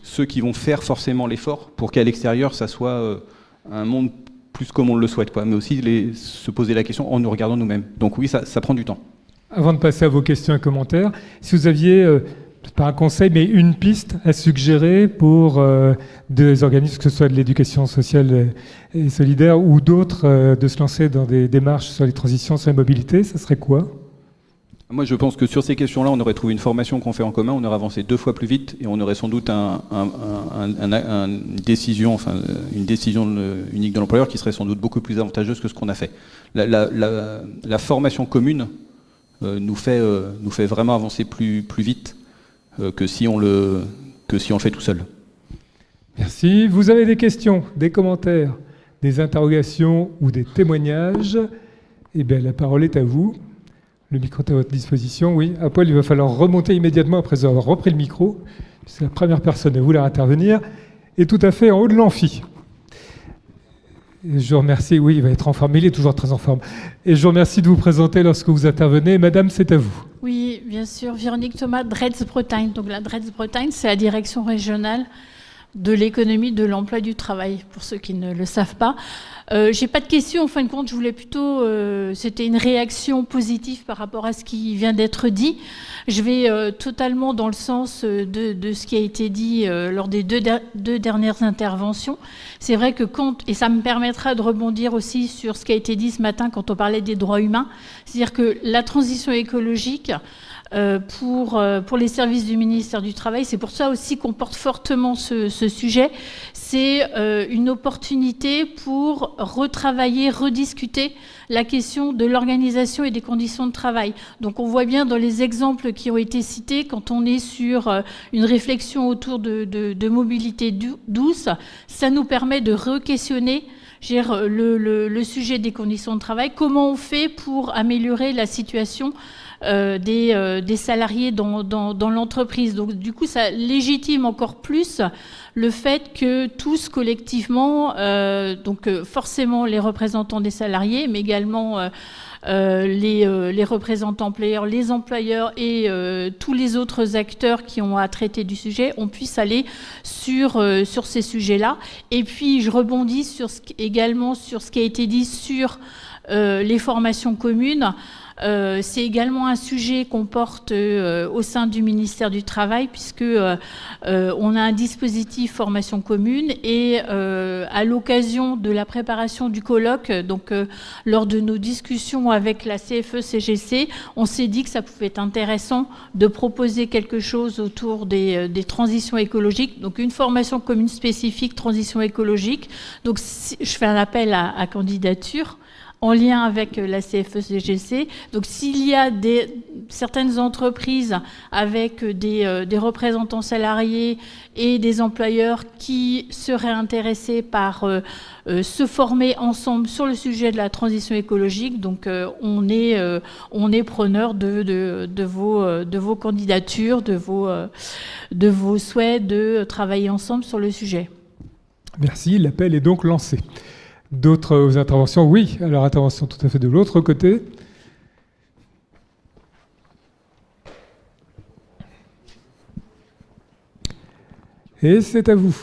ceux qui vont faire forcément l'effort pour qu'à l'extérieur, ça soit un monde plus comme on le souhaite, quoi. Mais aussi se poser la question en nous regardant nous-mêmes. Donc oui, ça prend du temps. Avant de passer à vos questions et commentaires, si vous aviez... pas un conseil, mais une piste à suggérer pour des organismes, que ce soit de l'éducation sociale et solidaire ou d'autres, de se lancer dans des démarches sur les transitions, sur la mobilité, ça serait quoi ? Moi, je pense que sur ces questions-là, on aurait trouvé une formation qu'on fait en commun, on aurait avancé 2 fois plus vite et on aurait sans doute une décision unique de l'employeur qui serait sans doute beaucoup plus avantageuse que ce qu'on a fait. La formation commune nous fait vraiment avancer plus vite que si on le fait tout seul. Merci. Vous avez des questions, des commentaires, des interrogations ou des témoignages ? Eh bien, la parole est à vous. Le micro est à votre disposition. Oui, à Paul, il va falloir remonter immédiatement après avoir repris le micro. C'est la première personne à vouloir intervenir. Et tout à fait en haut de l'amphi. Je vous remercie. Oui, il va être en forme. Il est toujours très en forme. Et je vous remercie de vous présenter lorsque vous intervenez. Madame, c'est à vous. Oui, bien sûr. Véronique Thomas, Dretz-Bretagne. Donc la Dretz-Bretagne, c'est la direction régionale de l'économie, de l'emploi, du travail, pour ceux qui ne le savent pas. J'ai pas de questions, en fin de compte, je voulais plutôt... c'était une réaction positive par rapport à ce qui vient d'être dit. Je vais totalement dans le sens de ce qui a été dit lors des deux dernières interventions. C'est vrai que et ça me permettra de rebondir aussi sur ce qui a été dit ce matin quand on parlait des droits humains, c'est-à-dire que la transition écologique... pour les services du ministère du Travail. C'est pour ça aussi qu'on porte fortement ce sujet. C'est une opportunité pour retravailler, rediscuter la question de l'organisation et des conditions de travail. Donc on voit bien dans les exemples qui ont été cités, quand on est sur une réflexion autour de mobilité douce, ça nous permet de re-questionner le sujet des conditions de travail. Comment on fait pour améliorer la situation des salariés dans l'entreprise. Donc du coup, ça légitime encore plus le fait que tous collectivement, forcément les représentants des salariés, mais également les représentants employeurs, les employeurs et tous les autres acteurs qui ont à traiter du sujet, on puisse aller sur ces sujets-là. Et puis je rebondis également sur ce qui a été dit sur les formations communes. C'est également un sujet qu'on porte au sein du ministère du Travail, puisque on a un dispositif formation commune et à l'occasion de la préparation du colloque, donc lors de nos discussions avec la CFE-CGC, on s'est dit que ça pouvait être intéressant de proposer quelque chose autour des transitions écologiques, donc une formation commune spécifique transition écologique. Donc je fais un appel à candidature en lien avec la CFE-CGC. Donc s'il y a certaines entreprises avec des représentants salariés et des employeurs qui seraient intéressés par se former ensemble sur le sujet de la transition écologique, donc on est preneur de vos candidatures, de vos souhaits de travailler ensemble sur le sujet. Merci, l'appel est donc lancé. D'autres interventions? Oui, alors intervention tout à fait de l'autre côté. Et c'est à vous.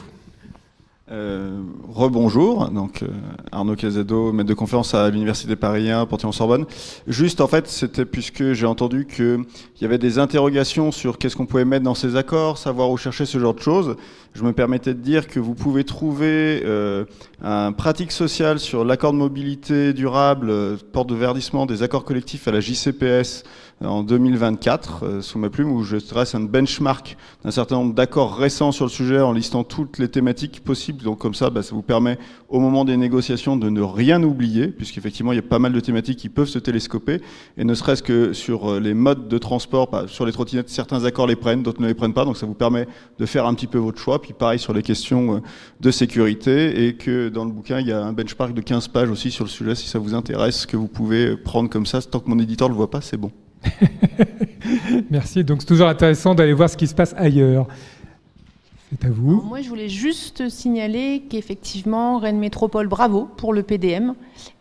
Rebonjour, donc Arnaud Casado, maître de conférence à l'Université Paris 1, Panthéon-Sorbonne. Juste, en fait, c'était puisque j'ai entendu qu'il y avait des interrogations sur qu'est-ce qu'on pouvait mettre dans ces accords, savoir où chercher ce genre de choses. Je me permettais de dire que vous pouvez trouver un pratique social sur l'accord de mobilité durable, porte de verdissement des accords collectifs à la JCPS en 2024, sous ma plume, où je trace un benchmark d'un certain nombre d'accords récents sur le sujet en listant toutes les thématiques possibles. Donc comme ça, ça vous permet au moment des négociations de ne rien oublier, puisqu'effectivement il y a pas mal de thématiques qui peuvent se télescoper, et ne serait-ce que sur les modes de transport, sur les trottinettes, certains accords les prennent, d'autres ne les prennent pas, donc ça vous permet de faire un petit peu votre choix. Puis pareil sur les questions de sécurité, et que dans le bouquin il y a un benchmark de 15 pages aussi sur le sujet, si ça vous intéresse, que vous pouvez prendre comme ça, tant que mon éditeur ne le voit pas, c'est bon. Merci, donc c'est toujours intéressant d'aller voir ce qui se passe ailleurs. C'est à vous. Alors moi, je voulais juste signaler qu'effectivement, Rennes Métropole, bravo pour le PDM,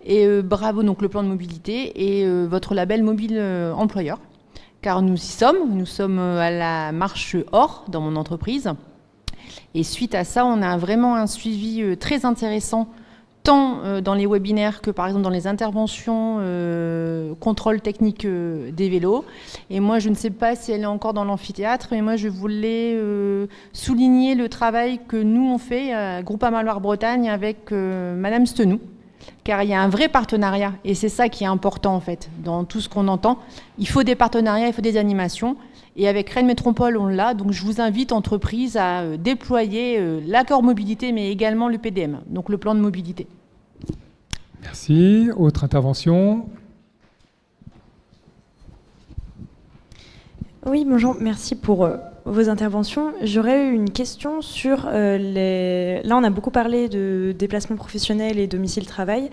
et bravo donc le plan de mobilité, et votre label mobile employeur, car nous y sommes. Nous sommes à la marche or dans mon entreprise, et suite à ça, on a vraiment un suivi très intéressant, tant dans les webinaires que par exemple dans les interventions contrôle technique des vélos. Et moi, je ne sais pas si elle est encore dans l'amphithéâtre, mais moi, je voulais souligner le travail que nous, on fait à Groupama Loire-Bretagne avec Madame Stenou, car il y a un vrai partenariat, et c'est ça qui est important en fait, dans tout ce qu'on entend. Il faut des partenariats, il faut des animations, et avec Rennes Métropole, on l'a. Donc je vous invite, entreprise, à déployer l'accord mobilité, mais également le PDM, donc le plan de mobilité. Merci. Autre intervention? Oui, bonjour, merci pour vos interventions. J'aurais eu une question sur Là, on a beaucoup parlé de déplacements professionnels et domicile-travail,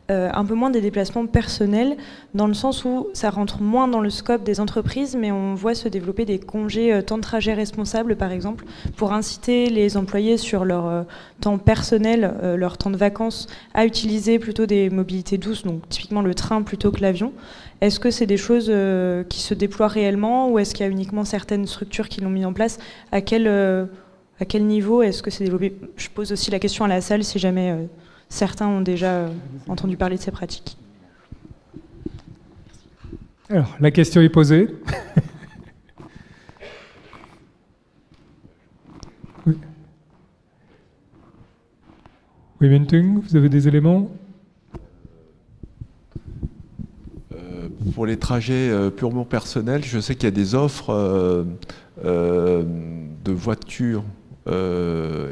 un peu moins des déplacements personnels, dans le sens où ça rentre moins dans le scope des entreprises, mais on voit se développer des congés temps de trajet responsables, par exemple, pour inciter les employés sur leur temps personnel, leur temps de vacances, à utiliser plutôt des mobilités douces, donc typiquement le train plutôt que l'avion. Est-ce que c'est des choses qui se déploient réellement, ou est-ce qu'il y a uniquement certaines structures qui l'ont mis en place? À quel niveau est-ce que c'est développé? Je pose aussi la question à la salle, si jamais certains ont déjà entendu parler de ces pratiques. Alors, la question est posée. Oui. Oui, Mentung, vous avez des éléments? Pour les trajets purement personnels, je sais qu'il y a des offres de voitures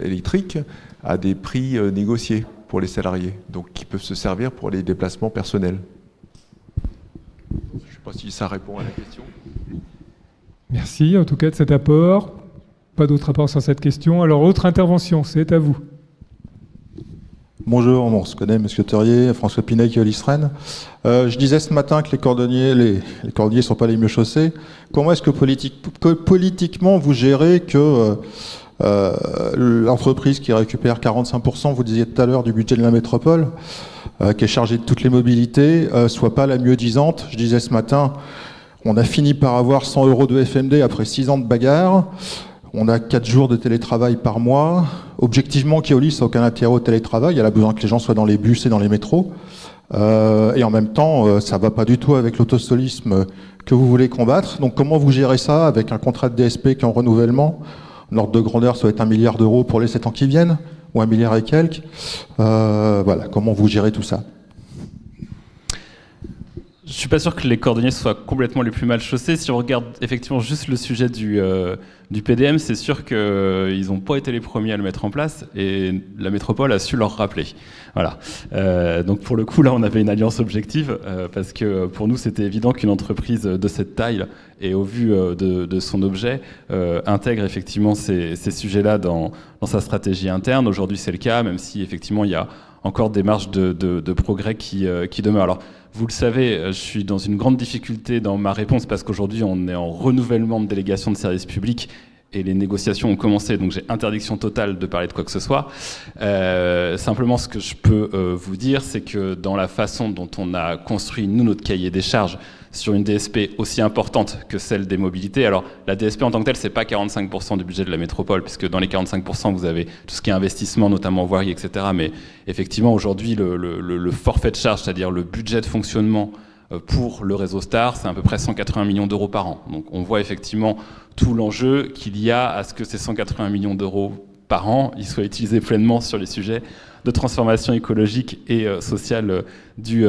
électriques à des prix négociés pour les salariés, donc qui peuvent se servir pour les déplacements personnels. Je ne sais pas si ça répond à la question. Merci en tout cas de cet apport. Pas d'autres apports sur cette question. Alors, autre intervention, c'est à vous. Bonjour, on se connaît, Monsieur Terrier, François Pinec et Ulysse Rennes. Je disais ce matin que les cordonniers ne sont pas les mieux chaussés. Comment est-ce que politiquement vous gérez que l'entreprise qui récupère 45%, vous disiez tout à l'heure, du budget de la métropole, qui est chargée de toutes les mobilités, soit pas la mieux disante? Je disais ce matin, on a fini par avoir 100 € de FMD après 6 ans de bagarre. On a 4 jours de télétravail par mois. Objectivement, Keolis n'a aucun intérêt au télétravail. Elle a besoin que les gens soient dans les bus et dans les métros. Et en même temps, ça ne va pas du tout avec l'autostolisme que vous voulez combattre. Donc comment vous gérez ça avec un contrat de DSP qui est en renouvellement? L'ordre de grandeur, ça va être 1 milliard d'euros pour les 7 ans qui viennent, ou 1 milliard et quelques. Voilà, comment vous gérez tout ça? suis pas sûr que les cordonniers soient complètement les plus mal chaussés. Si on regarde effectivement juste le sujet du PDM, c'est sûr qu'ils n'ont pas été les premiers à le mettre en place et la métropole a su leur rappeler. Voilà. Donc pour le coup, là, on avait une alliance objective parce que pour nous, c'était évident qu'une entreprise de cette taille et au vu de son objet intègre effectivement ces sujets-là dans sa stratégie interne. Aujourd'hui, c'est le cas, même si effectivement, il y a encore des marges de progrès qui demeurent. Alors, vous le savez, je suis dans une grande difficulté dans ma réponse parce qu'aujourd'hui, on est en renouvellement de délégation de services publics et les négociations ont commencé, donc j'ai interdiction totale de parler de quoi que ce soit. Simplement, ce que je peux vous dire, c'est que dans la façon dont on a construit, nous, notre cahier des charges sur une DSP aussi importante que celle des mobilités. Alors, la DSP en tant que telle, c'est pas 45% du budget de la métropole, puisque dans les 45%, vous avez tout ce qui est investissement, notamment voirie, etc. Mais effectivement, aujourd'hui, le forfait de charge, c'est-à-dire le budget de fonctionnement pour le réseau Star, c'est à peu près 180 millions d'euros par an. Donc, on voit effectivement tout l'enjeu qu'il y a à ce que ces 180 millions d'euros par an, ils soient utilisés pleinement sur les sujets de transformation écologique et sociale du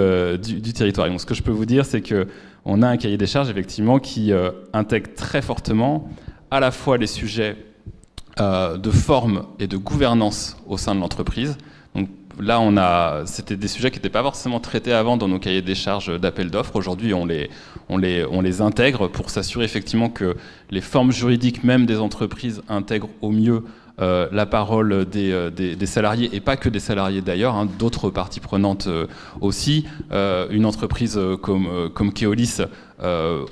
territoire. Et donc, ce que je peux vous dire, c'est qu'on a un cahier des charges, effectivement, qui intègre très fortement à la fois les sujets de forme et de gouvernance au sein de l'entreprise. Donc là, c'était des sujets qui n'étaient pas forcément traités avant dans nos cahiers des charges d'appel d'offres. Aujourd'hui, on les intègre pour s'assurer effectivement que les formes juridiques même des entreprises intègrent au mieux la parole des salariés, et pas que des salariés d'ailleurs, hein, d'autres parties prenantes aussi. Une entreprise comme Keolis,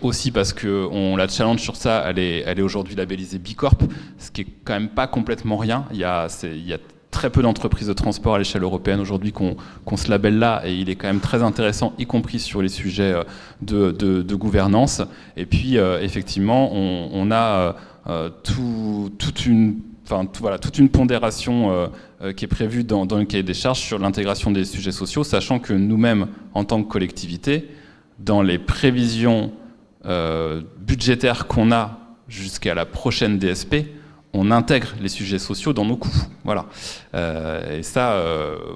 aussi parce qu'on la challenge sur ça, elle est aujourd'hui labellisée B Corp, ce qui est quand même pas complètement rien. Il y a très peu d'entreprises de transport à l'échelle européenne aujourd'hui qu'on ce label-là, et il est quand même très intéressant, y compris sur les sujets de gouvernance. Et puis, effectivement, on a toute une pondération qui est prévue dans le cahier des charges sur l'intégration des sujets sociaux, sachant que nous-mêmes, en tant que collectivité, dans les prévisions budgétaires qu'on a jusqu'à la prochaine DSP, on intègre les sujets sociaux dans nos coûts. Voilà. Et ça,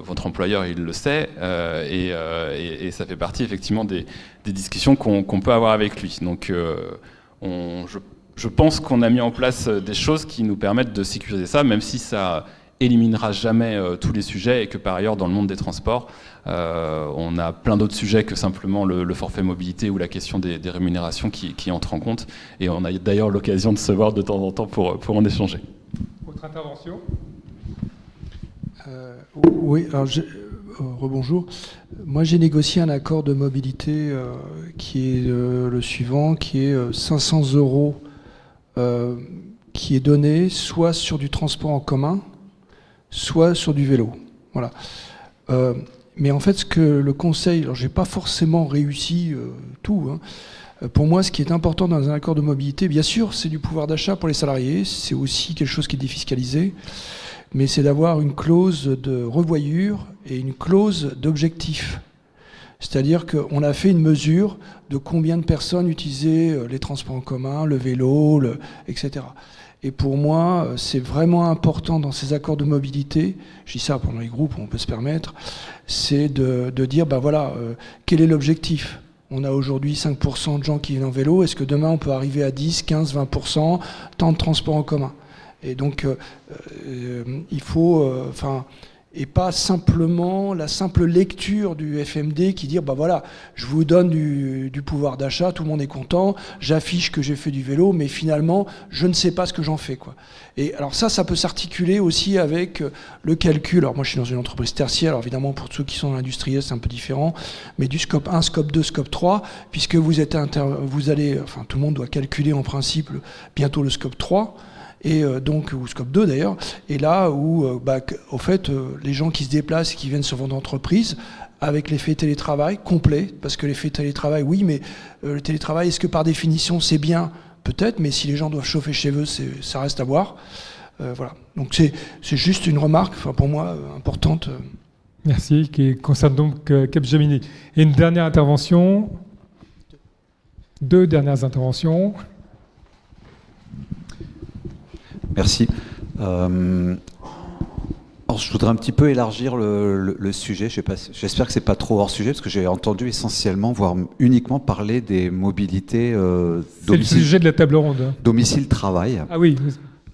votre employeur, il le sait, et ça fait partie effectivement des discussions qu'on peut avoir avec lui. Donc, je pense qu'on a mis en place des choses qui nous permettent de sécuriser ça, même si ça éliminera jamais tous les sujets, et que par ailleurs, dans le monde des transports, on a plein d'autres sujets que simplement le forfait mobilité ou la question des rémunérations qui entrent en compte. Et on a d'ailleurs l'occasion de se voir de temps en temps pour en échanger. Autre intervention ? Oui, alors rebonjour. Moi, j'ai négocié un accord de mobilité qui est le suivant, qui est 500 € qui est donné soit sur du transport en commun, soit sur du vélo. Voilà. Mais en fait, ce que le Conseil, alors j'ai pas forcément réussi tout, hein. Pour moi, ce qui est important dans un accord de mobilité, bien sûr, c'est du pouvoir d'achat pour les salariés, c'est aussi quelque chose qui est défiscalisé, mais c'est d'avoir une clause de revoyure et une clause d'objectif. C'est-à-dire qu'on a fait une mesure de combien de personnes utilisaient les transports en commun, le vélo, etc. Et pour moi, c'est vraiment important dans ces accords de mobilité, je dis ça pendant les groupes, on peut se permettre, c'est de dire, ben voilà, quel est l'objectif ? On a aujourd'hui 5% de gens qui viennent en vélo, est-ce que demain on peut arriver à 10, 15, 20%, tant de transports en commun ? Et donc, il faut... et pas simplement la simple lecture du FMD qui dit bah voilà, je vous donne du pouvoir d'achat, tout le monde est content, j'affiche que j'ai fait du vélo, mais finalement je ne sais pas ce que j'en fais, quoi. Et alors ça peut s'articuler aussi avec le calcul. Alors moi je suis dans une entreprise tertiaire, alors évidemment pour ceux qui sont dans l'industriel c'est un peu différent, mais du scope 1, scope 2, scope 3, puisque tout le monde doit calculer en principe bientôt le scope 3. Et donc, ou scope 2 d'ailleurs, et là où, au fait, les gens qui se déplacent et qui viennent sur votre entreprise, avec l'effet télétravail complet, parce que l'effet télétravail, oui, mais le télétravail, est-ce que par définition c'est bien ? Peut-être, mais si les gens doivent chauffer chez eux, ça reste à voir. Voilà. Donc c'est juste une remarque, pour moi, importante. Merci, qui concerne donc Capgemini. Et une dernière intervention, 2 dernières interventions. Merci. Alors, je voudrais un petit peu élargir le sujet. J'espère que c'est pas trop hors sujet, parce que j'ai entendu essentiellement, voire uniquement parler des mobilités C'est le sujet de la table ronde. domicile-travail. Ah oui.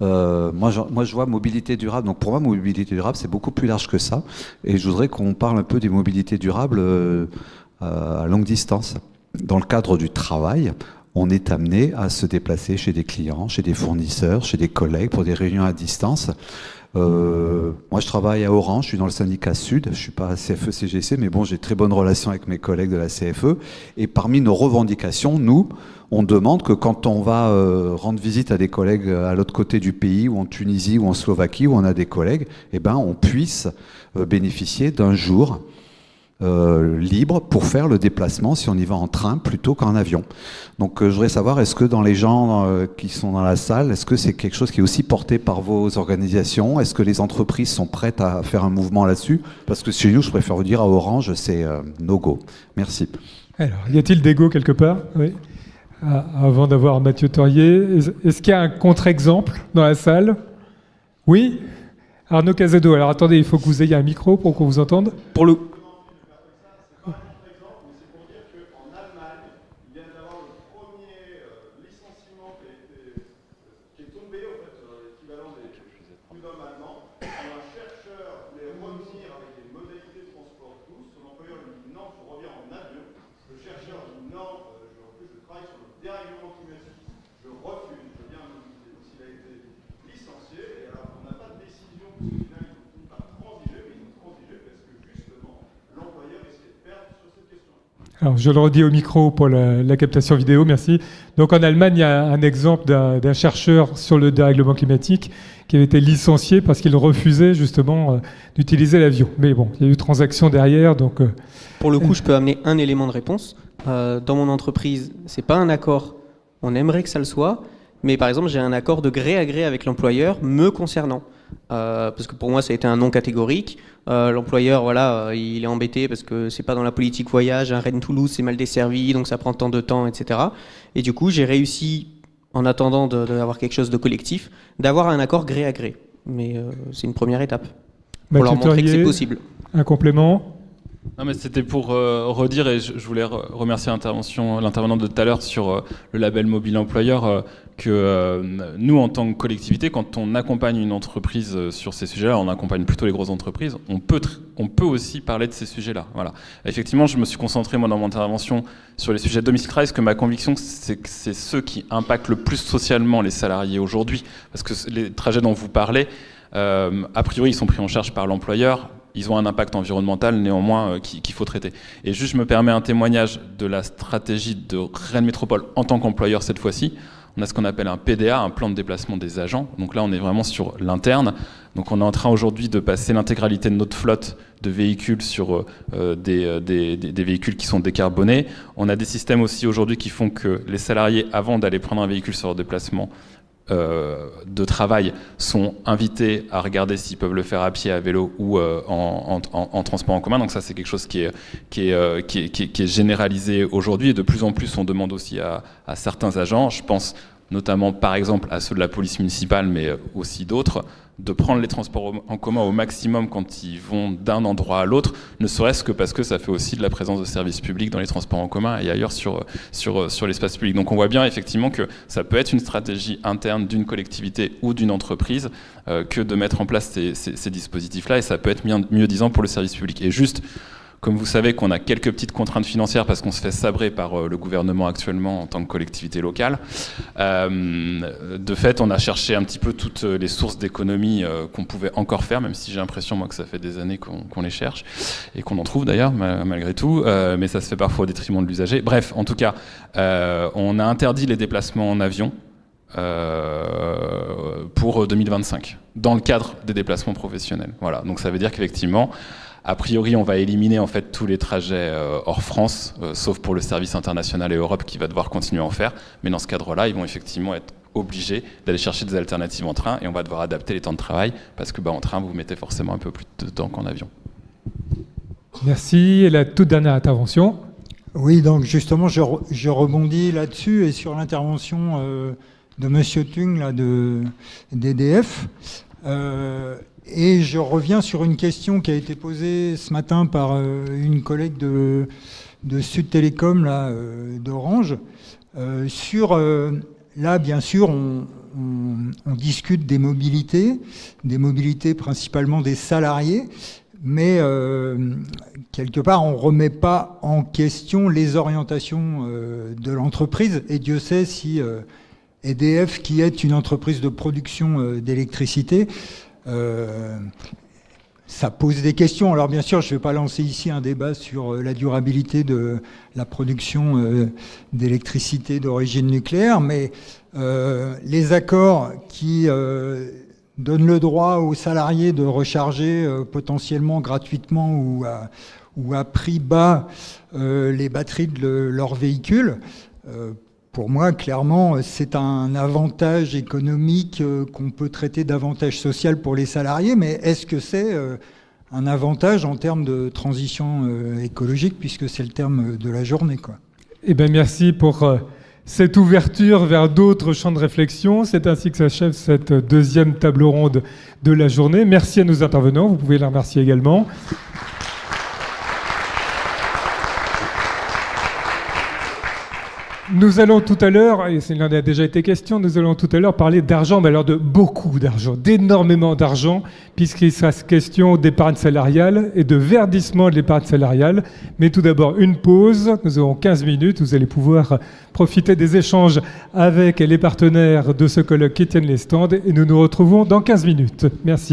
Moi, je vois mobilité durable. Donc, pour moi, mobilité durable, c'est beaucoup plus large que ça. Et je voudrais qu'on parle un peu des mobilités durables à longue distance. Dans le cadre du travail, on est amené à se déplacer chez des clients, chez des fournisseurs, chez des collègues pour des réunions à distance. Moi, je travaille à Orange, je suis dans le syndicat Sud, je suis pas à CFE-CGC, mais bon, j'ai très bonne relation avec mes collègues de la CFE. Et parmi nos revendications, nous, on demande que quand on va rendre visite à des collègues à l'autre côté du pays, ou en Tunisie, ou en Slovaquie, où on a des collègues, eh ben, on puisse bénéficier d'un jour libre pour faire le déplacement si on y va en train plutôt qu'en avion. Donc je voudrais savoir, est-ce que dans les gens qui sont dans la salle, est-ce que c'est quelque chose qui est aussi porté par vos organisations? Est-ce que les entreprises sont prêtes à faire un mouvement là-dessus? Parce que chez nous, je préfère vous dire, à Orange, c'est no-go. Merci. Alors, y a-t-il des go quelque part? Oui. Avant d'avoir Mathieu Torier, est-ce qu'il y a un contre-exemple dans la salle? Oui. Arnaud Cazado. Alors attendez, il faut que vous ayez un micro pour qu'on vous entende. Pour le Alors, je le redis au micro pour la captation vidéo, merci. Donc, en Allemagne, il y a un exemple d'un chercheur sur le dérèglement climatique qui avait été licencié parce qu'il refusait justement d'utiliser l'avion. Mais bon, il y a eu transaction derrière, donc... Pour le coup, je peux amener un élément de réponse. Dans mon entreprise, c'est pas un accord. On aimerait que ça le soit, mais par exemple, j'ai un accord de gré à gré avec l'employeur me concernant. Parce que pour moi, ça a été un non catégorique. L'employeur, voilà, il est embêté parce que c'est pas dans la politique voyage. Un Rennes-Toulouse, c'est mal desservi, donc ça prend tant de temps, etc. Et du coup, j'ai réussi, en attendant d'avoir quelque chose de collectif, d'avoir un accord gré à gré. Mais c'est une première étape pour leur montrer que c'est possible. Un complément? Non, mais c'était pour redire, et je voulais remercier l'intervenant de tout à l'heure sur le label mobile employeur, que nous, en tant que collectivité, quand on accompagne une entreprise sur ces sujets-là, on accompagne plutôt les grosses entreprises, on peut aussi parler de ces sujets-là. Voilà. Effectivement, je me suis concentré, moi, dans mon intervention, sur les sujets de domicile travail, parce que ma conviction, c'est que c'est ceux qui impactent le plus socialement les salariés aujourd'hui, parce que les trajets dont vous parlez, a priori, ils sont pris en charge par l'employeur. Ils ont un impact environnemental néanmoins qu'il faut traiter. Et juste, je me permets un témoignage de la stratégie de Rennes Métropole en tant qu'employeur cette fois-ci. On a ce qu'on appelle un PDA, un plan de déplacement des agents. Donc là, on est vraiment sur l'interne. Donc on est en train aujourd'hui de passer l'intégralité de notre flotte de véhicules sur des véhicules qui sont décarbonés. On a des systèmes aussi aujourd'hui qui font que les salariés, avant d'aller prendre un véhicule sur leur déplacement de travail, sont invités à regarder s'ils peuvent le faire à pied, à vélo ou en transport en commun. Donc ça, c'est quelque chose qui est généralisé aujourd'hui, et de plus en plus on demande aussi à certains agents, je pense notamment par exemple à ceux de la police municipale, mais aussi d'autres, de prendre les transports en commun au maximum quand ils vont d'un endroit à l'autre, ne serait-ce que parce que ça fait aussi de la présence de services publics dans les transports en commun et ailleurs sur l'espace public. Donc on voit bien effectivement que ça peut être une stratégie interne d'une collectivité ou d'une entreprise que de mettre en place ces dispositifs-là, et ça peut être mieux disant pour le service public. Et juste, comme vous savez qu'on a quelques petites contraintes financières parce qu'on se fait sabrer par le gouvernement actuellement en tant que collectivité locale, de fait on a cherché un petit peu toutes les sources d'économie qu'on pouvait encore faire, même si j'ai l'impression moi que ça fait des années qu'on les cherche et qu'on en trouve d'ailleurs malgré tout, mais ça se fait parfois au détriment de l'usager. Bref, en tout cas, on a interdit les déplacements en avion pour 2025 dans le cadre des déplacements professionnels. Voilà, donc ça veut dire qu'effectivement, a priori, on va éliminer en fait tous les trajets hors France, sauf pour le service international et Europe qui va devoir continuer à en faire. Mais dans ce cadre-là, ils vont effectivement être obligés d'aller chercher des alternatives en train, et on va devoir adapter les temps de travail parce que en train, vous mettez forcément un peu plus de temps qu'en avion. Merci. Et la toute dernière intervention. Oui, donc justement, je rebondis là-dessus et sur l'intervention de Monsieur Tung là, d'EDF. Et je reviens sur une question qui a été posée ce matin par une collègue de Sud Télécom, là, d'Orange, là, bien sûr, on discute des mobilités principalement des salariés, mais quelque part, on ne remet pas en question les orientations de l'entreprise. Et Dieu sait si EDF, qui est une entreprise de production d'électricité, ça pose des questions. Alors bien sûr, je ne vais pas lancer ici un débat sur la durabilité de la production d'électricité d'origine nucléaire, mais les accords qui donnent le droit aux salariés de recharger potentiellement gratuitement ou à prix bas les batteries de leurs véhicules, pour moi, clairement, c'est un avantage économique qu'on peut traiter d'avantage social pour les salariés, mais est-ce que c'est un avantage en termes de transition écologique, puisque c'est le terme de la journée, quoi. Eh bien, merci pour cette ouverture vers d'autres champs de réflexion. C'est ainsi que s'achève cette deuxième table ronde de la journée. Merci à nos intervenants, vous pouvez les remercier également. Nous allons tout à l'heure, et il en a déjà été question, nous allons tout à l'heure parler d'argent, mais alors de beaucoup d'argent, d'énormément d'argent, puisqu'il sera question d'épargne salariale et de verdissement de l'épargne salariale. Mais tout d'abord, une pause. Nous avons 15 minutes. Vous allez pouvoir profiter des échanges avec les partenaires de ce colloque qui tiennent les stands, et nous nous retrouvons dans 15 minutes. Merci.